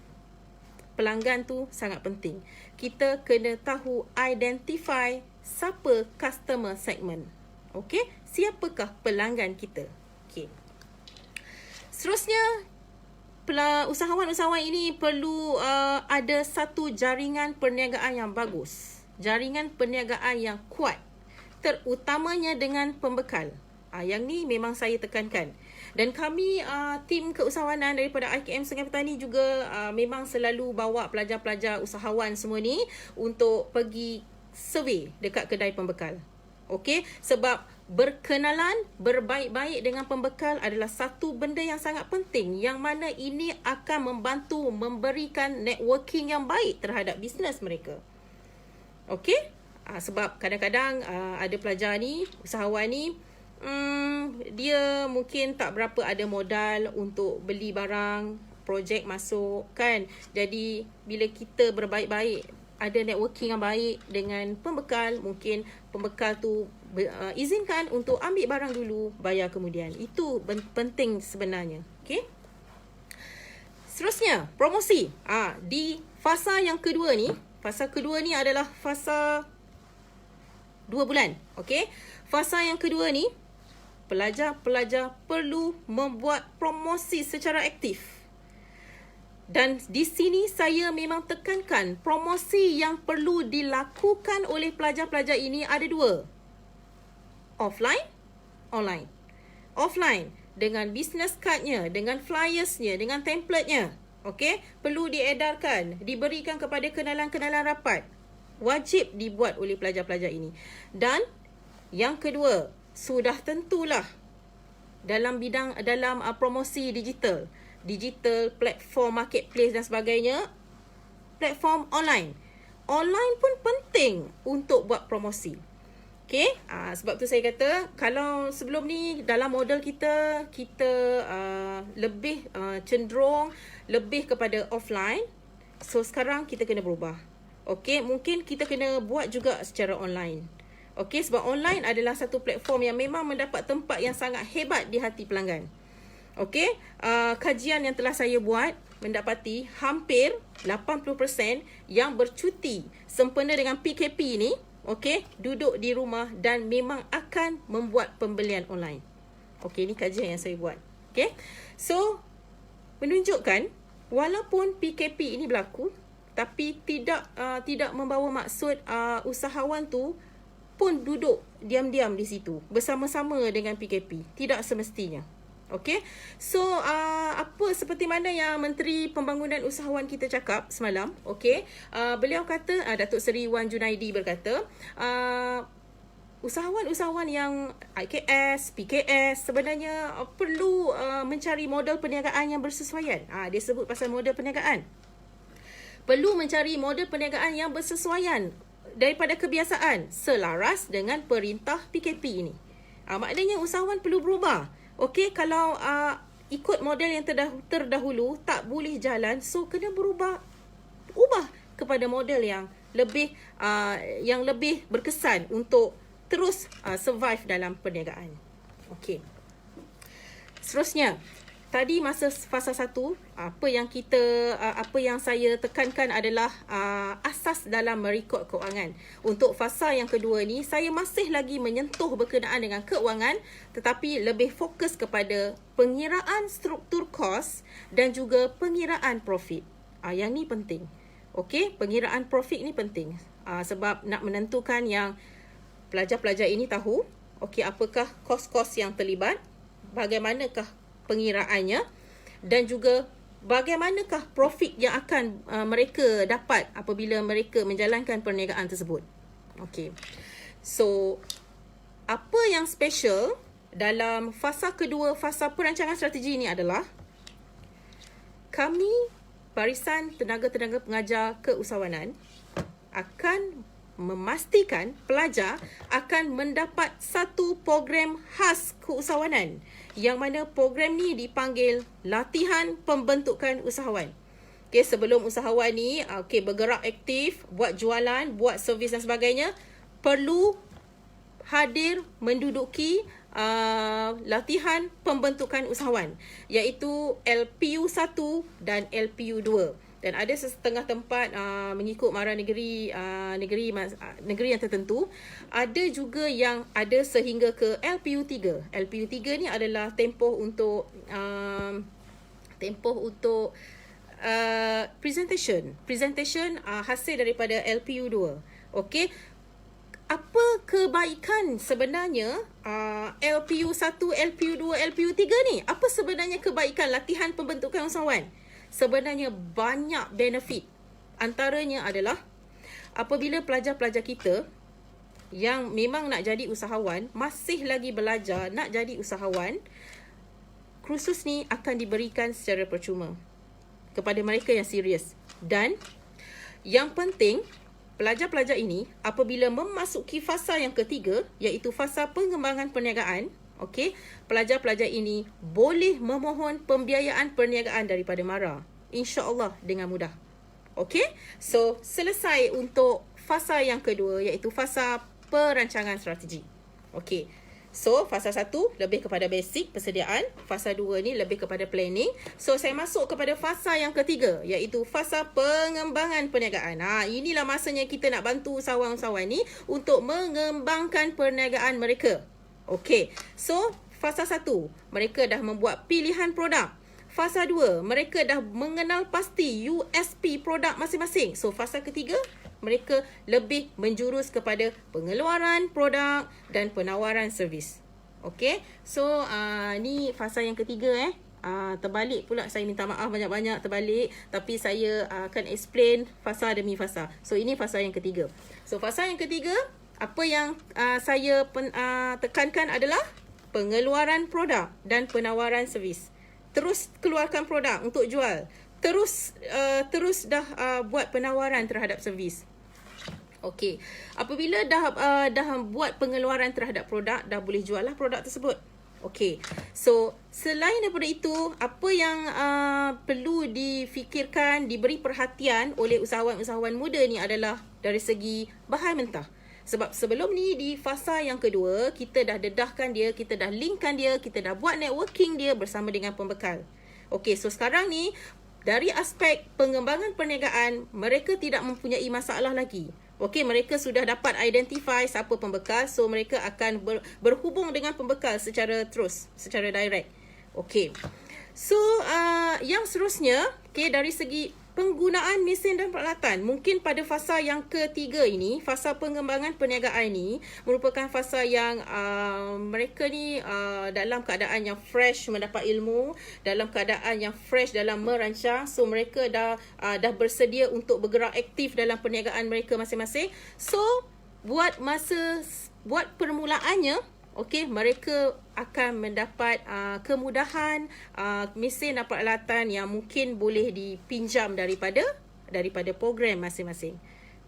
pelanggan tu sangat penting. Kita kena tahu identify siapa customer segment. Okey, siapakah pelanggan kita? Okey. Seterusnya, usahawan-usahawan ini perlu ada satu jaringan perniagaan yang bagus. Jaringan perniagaan yang kuat. Terutamanya dengan pembekal. Yang ni memang saya tekankan. Dan kami tim keusahawanan daripada IKM Sungai Petani juga memang selalu bawa pelajar-pelajar usahawan semua ni untuk pergi survey dekat kedai pembekal. Okey, sebab berkenalan, berbaik-baik dengan pembekal adalah satu benda yang sangat penting, yang mana ini akan membantu memberikan networking yang baik terhadap bisnes mereka. Okey, sebab kadang-kadang ada pelajar ni, usahawan ni, dia mungkin tak berapa ada modal untuk beli barang, projek masuk kan. Jadi bila kita berbaik-baik, ada networking yang baik dengan pembekal, mungkin pembekal tu izinkan untuk ambil barang dulu, bayar kemudian. Itu penting sebenarnya. Okey. Seterusnya, promosi. Di fasa yang kedua ni, fasa kedua ni adalah fasa 2 bulan. Okey. Fasa yang kedua ni, pelajar-pelajar perlu membuat promosi secara aktif. Dan di sini saya memang tekankan promosi yang perlu dilakukan oleh pelajar-pelajar ini ada 2. Offline, online. Offline dengan business cardnya, dengan flyersnya, dengan templatenya. Okey, perlu diedarkan, diberikan kepada kenalan-kenalan rapat. Wajib dibuat oleh pelajar-pelajar ini. Dan yang kedua, sudah tentulah dalam promosi digital, platform marketplace dan sebagainya, platform online. Online pun penting untuk buat promosi. Okey, sebab tu saya kata kalau sebelum ni dalam model kita lebih cenderung lebih kepada offline, so sekarang kita kena berubah. Okey, mungkin kita kena buat juga secara online. Okey, sebab online adalah satu platform yang memang mendapat tempat yang sangat hebat di hati pelanggan. Okey, kajian yang telah saya buat mendapati hampir 80% yang bercuti sempena dengan PKP ni, okey, duduk di rumah dan memang akan membuat pembelian online. Okey, ni kajian yang saya buat. Okey, so menunjukkan walaupun PKP ini berlaku, tapi tidak membawa maksud usahawan tu pun duduk diam-diam di situ bersama-sama dengan PKP. Tidak semestinya. Okey. So seperti mana yang Menteri Pembangunan Usahawan kita cakap semalam, okey. Beliau kata, Datuk Seri Wan Junaidi berkata, usahawan-usahawan yang IKS, PKS sebenarnya perlu mencari model perniagaan yang bersesuaian. Dia sebut pasal model perniagaan. Perlu mencari model perniagaan yang bersesuaian daripada kebiasaan selaras dengan perintah PKP ini. Maknanya usahawan perlu berubah. Okey, kalau ikut model yang terdahulu tak boleh jalan, so kena ubah kepada model yang lebih berkesan untuk terus survive dalam perniagaan. Okey. Seterusnya, tadi masa fasa 1, apa yang saya tekankan adalah asas dalam merekod keuangan. Untuk fasa yang kedua ni, saya masih lagi menyentuh berkenaan dengan keuangan, tetapi lebih fokus kepada pengiraan struktur kos dan juga pengiraan profit. Yang ni penting. Okey, pengiraan profit ni penting. Sebab nak menentukan yang pelajar-pelajar ini tahu, okey, apakah kos-kos yang terlibat, bagaimanakah pengiraannya, dan juga bagaimanakah profit yang akan mereka dapat apabila mereka menjalankan perniagaan tersebut. Okey. So, apa yang special dalam fasa kedua, fasa perancangan strategi ini adalah kami, Barisan Tenaga-Tenaga Pengajar Keusahawanan, akan memastikan pelajar akan mendapat satu program khas keusahawanan, yang mana program ni dipanggil Latihan Pembentukan Usahawan. Okey, sebelum usahawan ni bergerak aktif, buat jualan, buat servis dan sebagainya, perlu hadir menduduki latihan pembentukan usahawan, iaitu LPU 1 dan LPU 2. Dan ada setengah tempat mengikut mara negeri yang tertentu, ada juga yang ada sehingga ke LPU3. LPU3 ni adalah tempoh untuk presentation hasil daripada LPU2. Okey, apa kebaikan sebenarnya LPU1, LPU2, LPU3 ni? Apa sebenarnya kebaikan latihan pembentukan usahawan? Sebenarnya banyak benefit. Antaranya adalah apabila pelajar-pelajar kita yang memang nak jadi usahawan, masih lagi belajar nak jadi usahawan, kursus ni akan diberikan secara percuma kepada mereka yang serius. Dan yang penting, pelajar-pelajar ini apabila memasuki fasa yang ketiga, iaitu fasa pengembangan perniagaan, okey, pelajar-pelajar ini boleh memohon pembiayaan perniagaan daripada MARA, insya-Allah dengan mudah. Okey, so selesai untuk fasa yang kedua, iaitu fasa perancangan strategi. Okey, so fasa 1 lebih kepada basic persediaan, fasa 2 ni lebih kepada planning. So saya masuk kepada fasa yang ketiga, iaitu fasa pengembangan perniagaan. Inilah masanya kita nak bantu usahawan-usahawan ni untuk mengembangkan perniagaan mereka. Okey, so fasa 1, mereka dah membuat pilihan produk. Fasa 2, mereka dah mengenal pasti USP produk masing-masing. So fasa ketiga, mereka lebih menjurus kepada pengeluaran produk dan penawaran servis. Okey, so ni fasa yang ketiga terbalik pula, saya minta maaf banyak-banyak terbalik, tapi saya akan explain fasa demi fasa. So ini fasa yang ketiga. So fasa yang ketiga, apa yang saya tekankan adalah pengeluaran produk dan penawaran servis. Terus keluarkan produk untuk jual. Terus dah buat penawaran terhadap servis. Okey. Apabila dah buat pengeluaran terhadap produk, dah boleh jual lah produk tersebut. Okey. So selain daripada itu, apa yang perlu difikirkan, diberi perhatian oleh usahawan-usahawan muda ni adalah dari segi bahan mentah. Sebab sebelum ni di fasa yang kedua, kita dah dedahkan dia, kita dah linkkan dia, kita dah buat networking dia bersama dengan pembekal. Okey, so sekarang ni dari aspek pengembangan perniagaan, mereka tidak mempunyai masalah lagi. Okey, mereka sudah dapat identify siapa pembekal, so mereka akan berhubung dengan pembekal secara direct. Okey. So, yang seterusnya, okey, dari segi penggunaan mesin dan peralatan, mungkin pada fasa yang ketiga ini, fasa pengembangan perniagaan ini merupakan fasa yang mereka ni dalam keadaan yang fresh mendapat ilmu, dalam keadaan yang fresh dalam merancang. So mereka dah bersedia untuk bergerak aktif dalam perniagaan mereka masing-masing. So buat permulaannya, okey, mereka akan mendapat kemudahan mesin dan peralatan yang mungkin boleh dipinjam daripada program masing-masing.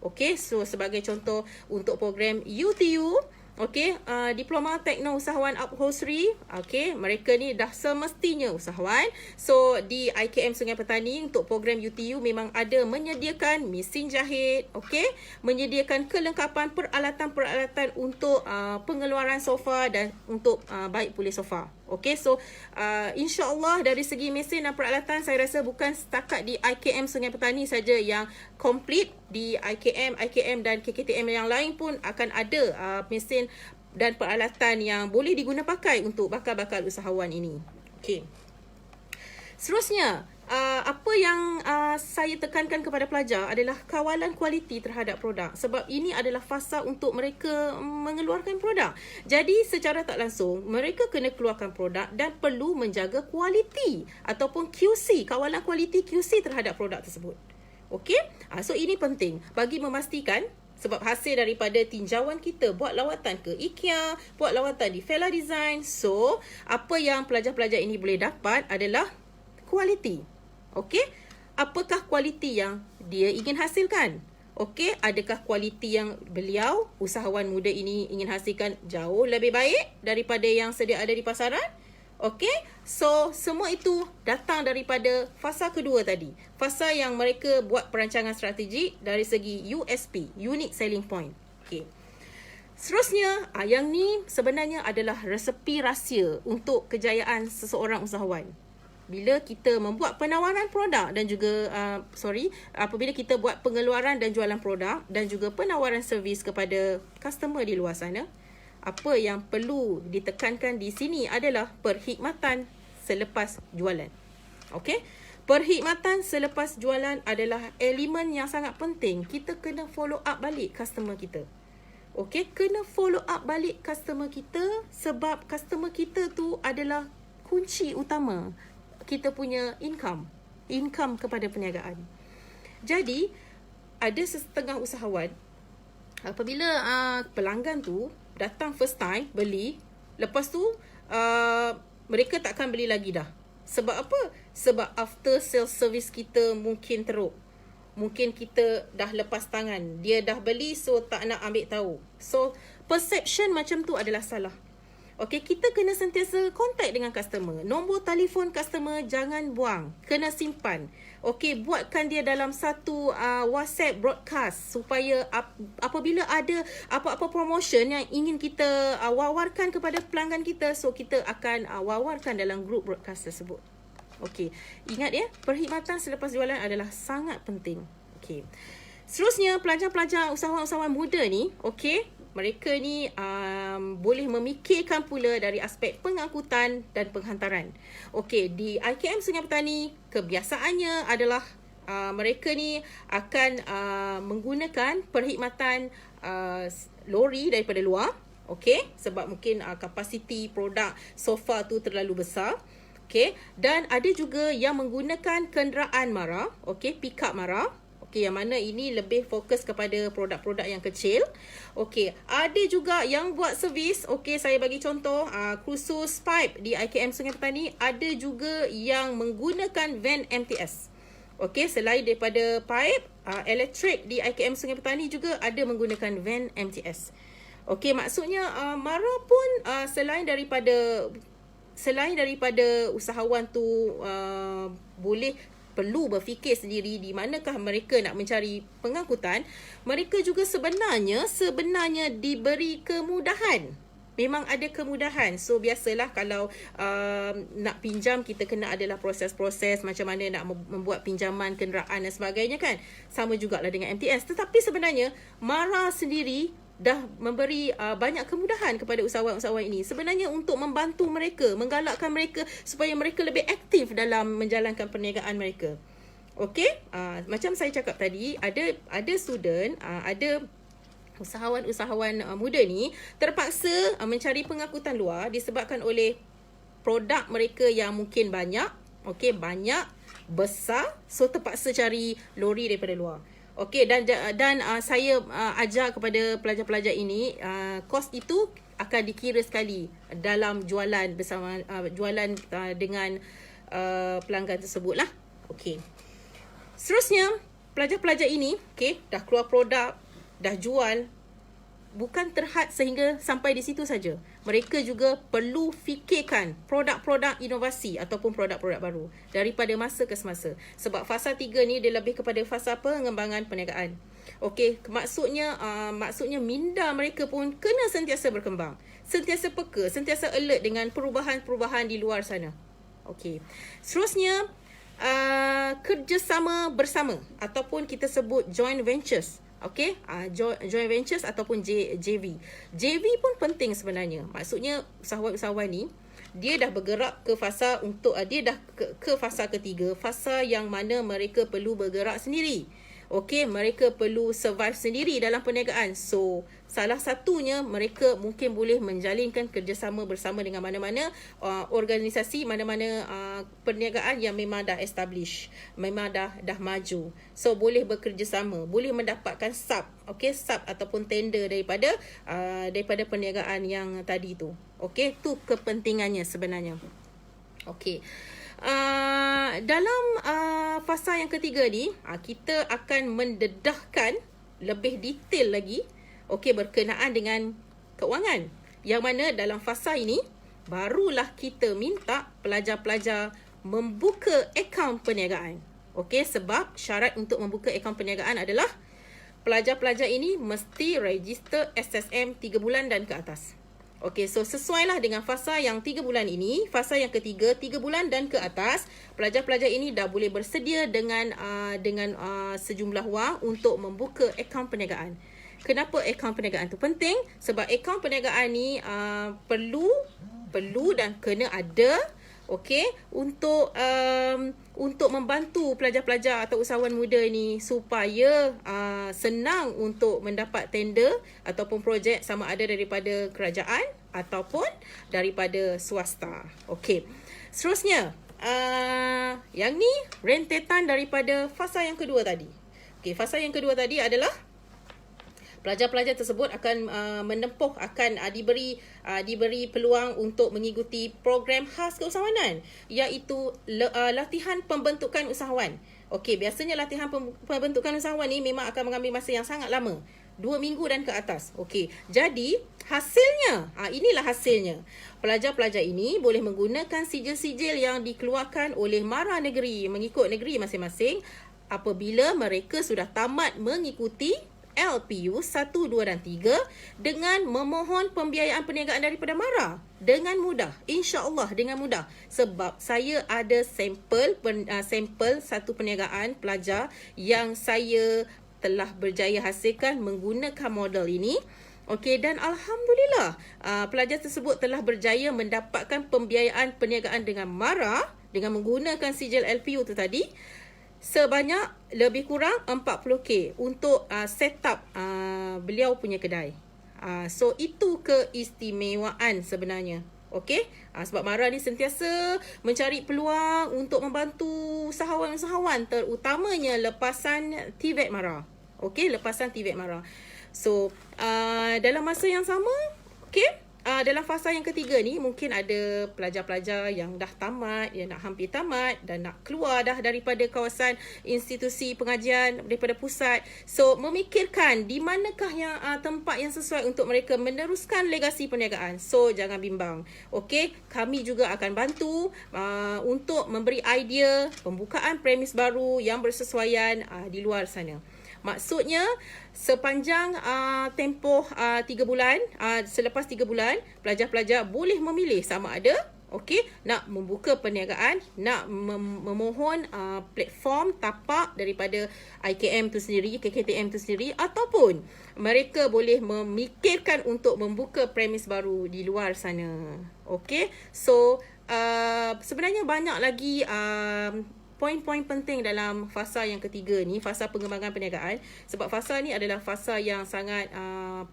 Okey, so sebagai contoh untuk program UTU, okey, Diploma Tekno Usahawan Upholstery, okey, mereka ni dah semestinya usahawan. So di IKM Sungai Petani untuk program UTU memang ada menyediakan mesin jahit, okey, menyediakan kelengkapan peralatan-peralatan untuk pengeluaran sofa dan untuk baik pulih sofa. Okey, so insya-Allah dari segi mesin dan peralatan, saya rasa bukan setakat di IKM Sungai Petani saja yang komplit, di IKM dan KKTM yang lain pun akan ada mesin dan peralatan yang boleh diguna pakai untuk bakal-bakal usahawan ini. Okey. Seterusnya, apa yang saya tekankan kepada pelajar adalah kawalan kualiti terhadap produk. Sebab ini adalah fasa untuk mereka mengeluarkan produk. Jadi secara tak langsung, mereka kena keluarkan produk dan perlu menjaga kualiti ataupun QC, kawalan kualiti QC terhadap produk tersebut. Okey? So ini penting bagi memastikan, sebab hasil daripada tinjauan kita buat lawatan ke IKEA, buat lawatan di Fela Design. So, apa yang pelajar-pelajar ini boleh dapat adalah kualiti. Okey, apakah kualiti yang dia ingin hasilkan? Okey, adakah kualiti yang beliau, usahawan muda ini, ingin hasilkan jauh lebih baik daripada yang sedia ada di pasaran? Okey, so semua itu datang daripada fasa kedua tadi. Fasa yang mereka buat perancangan strategi dari segi USP, Unique Selling Point. Okey. Seterusnya, yang ni sebenarnya adalah resepi rahsia untuk kejayaan seseorang usahawan. bila kita membuat penawaran produk dan juga apabila kita buat pengeluaran dan jualan produk dan juga penawaran servis kepada customer di luar sana, apa yang perlu ditekankan di sini adalah perkhidmatan selepas jualan. Okey? Perkhidmatan selepas jualan adalah elemen yang sangat penting. Kita kena follow up balik customer kita. Okey, kena follow up balik customer kita sebab customer kita tu adalah kunci utama kita punya income kepada perniagaan. Jadi, ada setengah usahawan apabila pelanggan tu datang first time beli, lepas tu mereka takkan beli lagi dah. Sebab apa? Sebab after sales service kita mungkin teruk. Mungkin kita dah lepas tangan. Dia dah beli, so tak nak ambil tahu. So, perception macam tu adalah salah. Okey, kita kena sentiasa contact dengan customer. Nombor telefon customer jangan buang. Kena simpan. Okey, buatkan dia dalam satu WhatsApp broadcast supaya apabila ada apa-apa promotion yang ingin kita wawarkan kepada pelanggan kita, so kita akan wawarkan dalam grup broadcast tersebut. Okey, ingat ya, perkhidmatan selepas jualan adalah sangat penting. Okey. Seterusnya, pelajar-pelajar usahawan-usahawan muda ni, okey, mereka ni boleh memikirkan pula dari aspek pengangkutan dan penghantaran. Okey, di IKM Sungai Petani, kebiasaannya adalah mereka ni akan menggunakan perkhidmatan lori daripada luar. Okey, sebab mungkin kapasiti produk sofa tu terlalu besar. Okey, dan ada juga yang menggunakan kenderaan mara, okey, pick up mara. Okey, yang mana ini lebih fokus kepada produk-produk yang kecil. Okey, ada juga yang buat servis. Okey, saya bagi contoh khusus pipe di IKM Sungai Petani, ada juga yang menggunakan van MTS. Okey, selain daripada pipe, elektrik di IKM Sungai Petani juga ada menggunakan van MTS. Okey, maksudnya mara pun selain daripada usahawan tu perlu berfikir sendiri di manakah mereka nak mencari pengangkutan, mereka juga sebenarnya diberi kemudahan. Memang ada kemudahan. So, biasalah kalau nak pinjam, kita kena adalah proses-proses macam mana nak membuat pinjaman kenderaan dan sebagainya kan. Sama jugalah dengan MTS. Tetapi sebenarnya, Mara sendiri dah memberi banyak kemudahan kepada usahawan-usahawan ini. Sebenarnya untuk membantu mereka, menggalakkan mereka supaya mereka lebih aktif dalam menjalankan perniagaan mereka. Okey, macam saya cakap tadi, ada student, ada usahawan-usahawan muda ni terpaksa mencari pengangkutan luar disebabkan oleh produk mereka yang mungkin banyak, okey, banyak, besar, so terpaksa cari lori daripada luar. Okey, dan saya ajar kepada pelajar-pelajar ini, kos itu akan dikira sekali dalam jualan bersama dengan pelanggan tersebut lah. Okey. Seterusnya, pelajar-pelajar ini, okey, dah keluar produk, dah jual, bukan terhad sehingga sampai di situ saja. Mereka juga perlu fikirkan produk-produk inovasi ataupun produk-produk baru daripada masa ke semasa. Sebab fasa 3 ni dia lebih kepada fasa pengembangan perniagaan. Okey, maksudnya minda mereka pun kena sentiasa berkembang, sentiasa peka, sentiasa alert dengan perubahan-perubahan di luar sana. Okey. Seterusnya, kerjasama bersama ataupun kita sebut joint ventures. Okey, joint ventures ataupun JV. JV pun penting sebenarnya. Maksudnya usahawan-usahawan ni dia dah bergerak ke fasa dia dah ke fasa ketiga, fasa yang mana mereka perlu bergerak sendiri. Okey, mereka perlu survive sendiri dalam perniagaan. So, salah satunya mereka mungkin boleh menjalinkan kerjasama bersama dengan mana-mana organisasi, mana-mana perniagaan yang memang dah establish, memang dah maju. So, boleh bekerjasama, boleh mendapatkan sub, okey, sub ataupun tender daripada perniagaan yang tadi tu. Okey, tu kepentingannya sebenarnya. Okey. Dalam fasa yang ketiga ni, kita akan mendedahkan lebih detail lagi, okey, berkenaan dengan keuangan. Yang mana dalam fasa ini barulah kita minta pelajar-pelajar membuka akaun perniagaan. Okey, sebab syarat untuk membuka akaun perniagaan adalah pelajar-pelajar ini mesti register SSM 3 bulan dan ke atas. Okey, so sesuailah dengan fasa yang 3 bulan ini, fasa yang ketiga 3 bulan dan ke atas, pelajar-pelajar ini dah boleh bersedia dengan sejumlah wang untuk membuka akaun perniagaan. Kenapa akaun perniagaan tu penting? Sebab akaun perniagaan ni perlu dan kena ada, okey, untuk membantu pelajar-pelajar atau usahawan muda ni supaya senang untuk mendapat tender ataupun projek sama ada daripada kerajaan ataupun daripada swasta. Okey. Seterusnya, yang ni rentetan daripada fasa yang kedua tadi. Okey, fasa yang kedua tadi adalah pelajar-pelajar tersebut akan diberi peluang untuk mengikuti program khas keusahawanan, iaitu latihan pembentukan usahawan. Okey, biasanya latihan pembentukan usahawan ni memang akan mengambil masa yang sangat lama, 2 minggu dan ke atas. Okey, jadi hasilnya, inilah hasilnya. Pelajar-pelajar ini boleh menggunakan sijil-sijil yang dikeluarkan oleh MARA negeri mengikut negeri masing-masing apabila mereka sudah tamat mengikuti LPU 1, 2 dan 3 dengan memohon pembiayaan perniagaan daripada MARA dengan mudah, insya-Allah dengan mudah, sebab saya ada sampel satu perniagaan pelajar yang saya telah berjaya hasilkan menggunakan model ini. Okey, dan alhamdulillah pelajar tersebut telah berjaya mendapatkan pembiayaan perniagaan dengan MARA dengan menggunakan sijil LPU tu tadi sebanyak lebih kurang 40k untuk set up beliau punya kedai. So itu keistimewaan sebenarnya. Okey, sebab MARA ni sentiasa mencari peluang untuk membantu usahawan-usahawan, terutamanya lepasan TVET MARA. Okey, lepasan TVET MARA. So dalam masa yang sama, okey, dalam fasa yang ketiga ni mungkin ada pelajar-pelajar yang dah tamat, yang nak hampir tamat dan nak keluar dah daripada kawasan institusi pengajian daripada pusat. So memikirkan di manakah yang tempat yang sesuai untuk mereka meneruskan legasi perniagaan. So jangan bimbang. Okey, kami juga akan bantu untuk memberi idea pembukaan premis baru yang bersesuaian di luar sana. Maksudnya sepanjang tempoh 3 bulan, selepas 3 bulan, pelajar-pelajar boleh memilih sama ada nak membuka perniagaan, nak memohon platform tapak daripada IKM tu sendiri, KKTM tu sendiri, ataupun mereka boleh memikirkan untuk membuka premis baru di luar sana. Okey, so sebenarnya banyak lagi poin-poin penting dalam fasa yang ketiga ni, fasa pengembangan perniagaan, sebab fasa ni adalah fasa yang sangat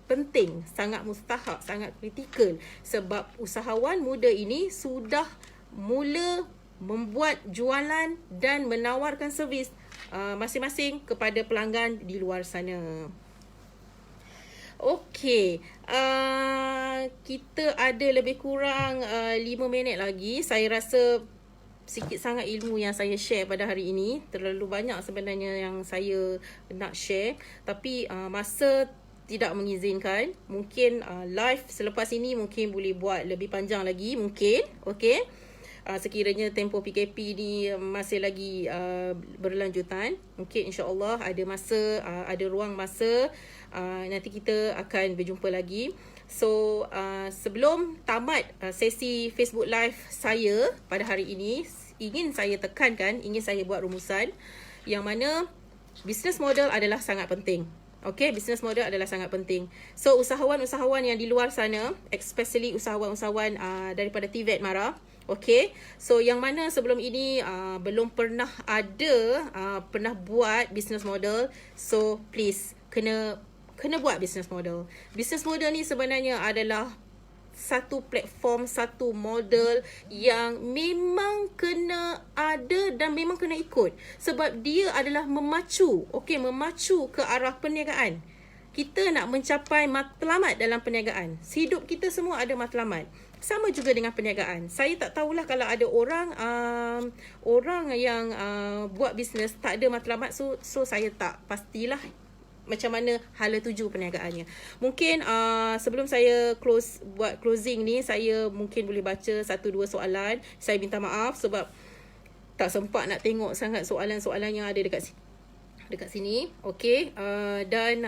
penting, sangat mustahak, sangat kritikal, sebab usahawan muda ini sudah mula membuat jualan dan menawarkan servis masing-masing kepada pelanggan di luar sana. Okey, kita ada lebih kurang 5 minit lagi. Saya rasa sikit sangat ilmu yang saya share pada hari ini. Terlalu banyak sebenarnya yang saya nak share, tapi masa tidak mengizinkan. Mungkin live selepas ini mungkin boleh buat lebih panjang lagi mungkin. Okey, sekiranya tempoh PKP ni masih lagi berlanjutan, mungkin insya-Allah ada masa, ada ruang masa, nanti kita akan berjumpa lagi. So sebelum tamat sesi Facebook Live saya pada hari ini, ingin saya tekankan, ingin saya buat rumusan yang mana business model adalah sangat penting. Okey, business model adalah sangat penting. So usahawan-usahawan yang di luar sana, especially usahawan-usahawan daripada TVET MARA, okey, so yang mana sebelum ini belum pernah pernah buat business model, so please kena buat business model. Business model ni sebenarnya adalah satu platform, satu model yang memang kena ada dan memang kena ikut, sebab dia adalah memacu ke arah perniagaan. Kita nak mencapai matlamat dalam perniagaan. Hidup kita semua ada matlamat. Sama juga dengan perniagaan. Saya tak tahulah kalau ada orang yang buat bisnes tak ada matlamat, so saya tak pastilah macam mana hala tuju perniagaannya. Mungkin sebelum saya buat closing ni, saya mungkin boleh baca 1-2 soalan. Saya minta maaf sebab tak sempat nak tengok sangat soalan-soalan yang ada dekat sini. Okey, dan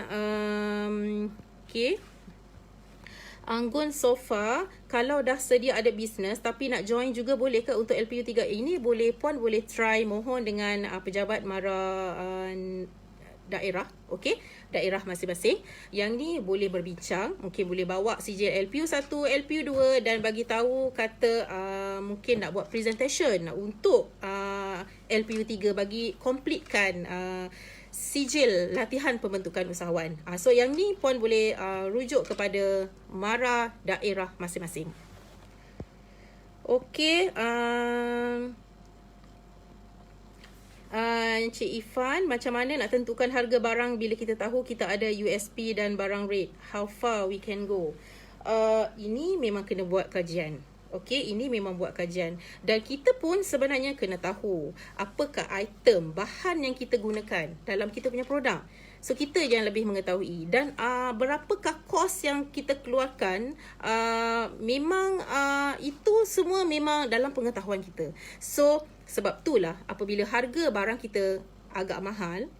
okey. Anggun Sofa, kalau dah sedia ada bisnes tapi nak join juga boleh ke untuk LPU3? Ini boleh, Puan boleh try mohon dengan pejabat mara daerah, okey, daerah masing-masing. Yang ni boleh berbincang, mungkin boleh bawa sijil LPU1, LPU2 dan bagi tahu kata mungkin nak buat presentation untuk LPU3 bagi completekan sijil latihan pembentukan usahawan. So yang ni Puan boleh rujuk kepada mara daerah masing-masing. Okey, Encik Ifan, macam mana nak tentukan harga barang bila kita tahu kita ada USP dan barang rate? How far we can go? Ini memang kena buat kajian. Okey, ini memang buat kajian. Dan kita pun sebenarnya kena tahu apakah item, bahan yang kita gunakan dalam kita punya produk. So, kita yang lebih mengetahui. Dan berapakah kos yang kita keluarkan, memang itu semua memang dalam pengetahuan kita. So, sebab itulah apabila harga barang kita agak mahal,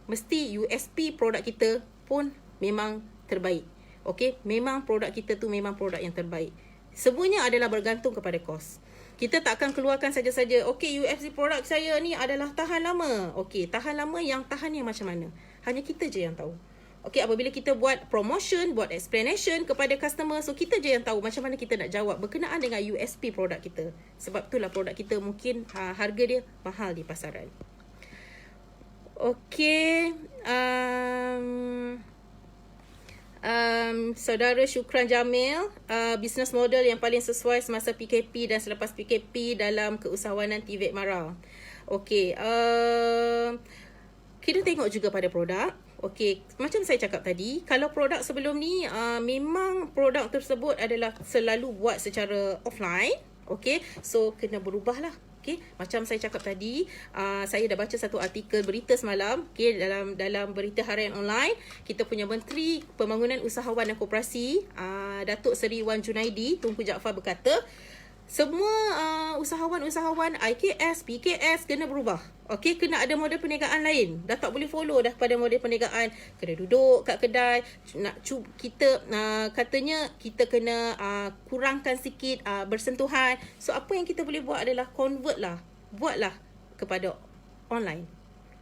mesti USP produk kita pun memang terbaik. Okey, memang produk kita tu memang produk yang terbaik. Semuanya adalah bergantung kepada kos. Kita tak akan keluarkan saja-saja, okey, USP produk saya ni adalah tahan lama. Okey, tahan lama yang tahan yang macam mana? Hanya kita je yang tahu. Okey, apabila kita buat promotion, buat explanation kepada customer, so kita je yang tahu macam mana kita nak jawab berkenaan dengan USP produk kita. Sebab itulah produk kita mungkin harga dia mahal di pasaran. Okey, Saudara Syukran Jamil, business model yang paling sesuai semasa PKP dan selepas PKP dalam keusahawanan TVET Mara. Okey, kita tengok juga pada produk. Okey, macam saya cakap tadi, kalau produk sebelum ni memang produk tersebut adalah selalu buat secara offline. Okey, so kena berubah lah. Okay, macam saya cakap tadi, saya dah baca satu artikel berita semalam, okay, dalam berita harian online, kita punya Menteri Pembangunan Usahawan dan Koperasi, Datuk Seri Wan Junaidi Tunku Jaafar berkata, semua usahawan-usahawan IKS, PKS kena berubah. Okey, kena ada model perniagaan lain. Dah tak boleh follow dah pada model perniagaan. Kena duduk kat kedai. Katanya kita kena kurangkan sikit bersentuhan. So, apa yang kita boleh buat adalah convert lah. Buatlah kepada online.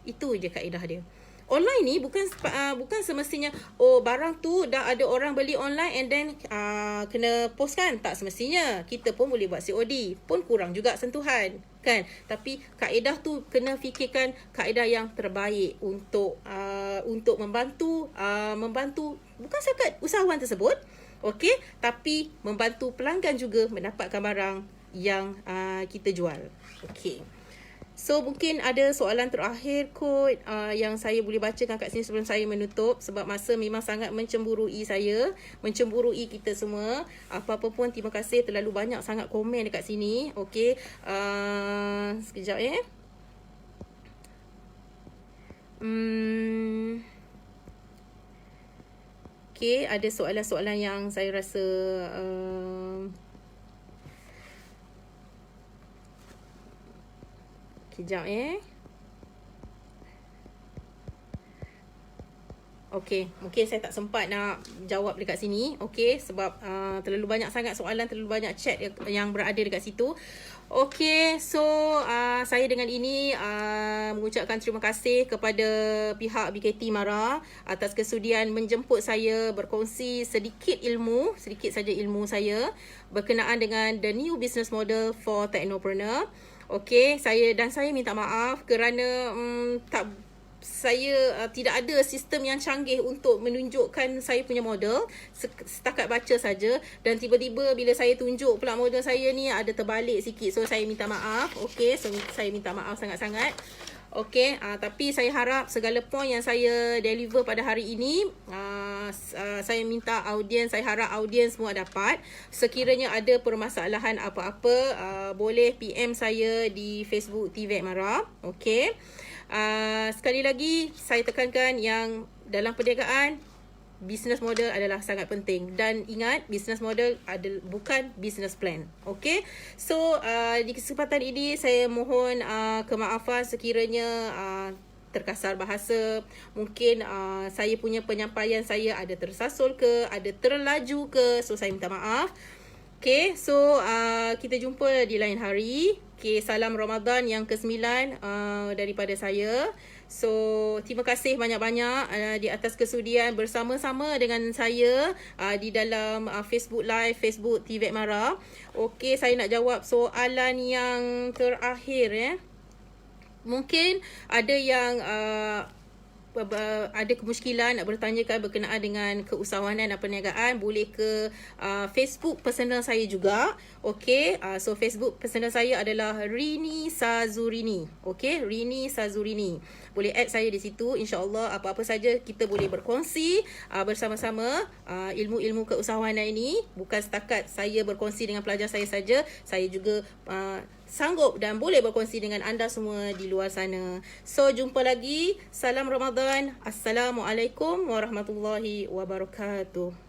Itu je kaedah dia. Online ni bukan semestinya barang tu dah ada orang beli online and then kena post kan. Tak semestinya. Kita pun boleh buat COD. Pun kurang juga sentuhan kan. Tapi kaedah tu kena fikirkan kaedah yang terbaik untuk membantu bukan setakat usahawan tersebut, okey, tapi membantu pelanggan juga mendapatkan barang yang kita jual. Okey. So, mungkin ada soalan terakhir kot yang saya boleh bacakan kat sini sebelum saya menutup. Sebab masa memang sangat mencemburui saya, mencemburui kita semua. Apa-apa pun, terima kasih terlalu banyak sangat komen dekat sini. Okey, sekejap ya. Okey, ada soalan-soalan yang saya rasa kejap Okey, mungkin saya tak sempat nak jawab dekat sini. Okey, sebab terlalu banyak sangat soalan, terlalu banyak chat yang berada dekat situ. Okey, so saya dengan ini mengucapkan terima kasih kepada pihak BKT Mara atas kesudian menjemput saya berkongsi sedikit saja ilmu saya berkenaan dengan the new business model for technopreneur. Okey, saya minta maaf kerana saya tidak ada sistem yang canggih untuk menunjukkan saya punya model. Setakat baca saja dan tiba-tiba bila saya tunjuk pula model saya ni ada terbalik sikit. So saya minta maaf. Okey, so saya minta maaf sangat-sangat. Okey, tapi saya harap segala point yang saya deliver pada hari ini, saya minta saya harap audiens semua dapat. Sekiranya ada permasalahan apa-apa, boleh PM saya di Facebook TVET Mara. Okey. Sekali lagi saya tekankan yang dalam perniagaan, business model adalah sangat penting. Dan ingat, business model bukan business plan. Okay. So, di kesempatan ini saya mohon kemaafan sekiranya terkasar bahasa, mungkin saya punya penyampaian saya ada tersasul ke, ada terlaju ke, so saya minta maaf. Okay, so kita jumpa di lain hari. Okay, salam Ramadan yang ke-9 daripada saya. So, terima kasih banyak-banyak di atas kesudian bersama-sama dengan saya di dalam Facebook Live, Facebook TVET Mara. Okay, saya nak jawab soalan yang terakhir. Mungkin ada yang ada kemusykilan nak bertanyakan berkenaan dengan keusahawanan dan perniagaan, boleh ke Facebook personal saya juga. Okey, so Facebook personal saya adalah Rini Sazurini. Okey, Rini Sazurini. Boleh add saya di situ. InsyaAllah apa-apa saja kita boleh berkongsi bersama-sama ilmu-ilmu keusahawanan ini. Bukan setakat saya berkongsi dengan pelajar saya saja, saya juga sanggup dan boleh berkongsi dengan anda semua di luar sana. So, jumpa lagi. Salam Ramadan. Assalamualaikum warahmatullahi wabarakatuh.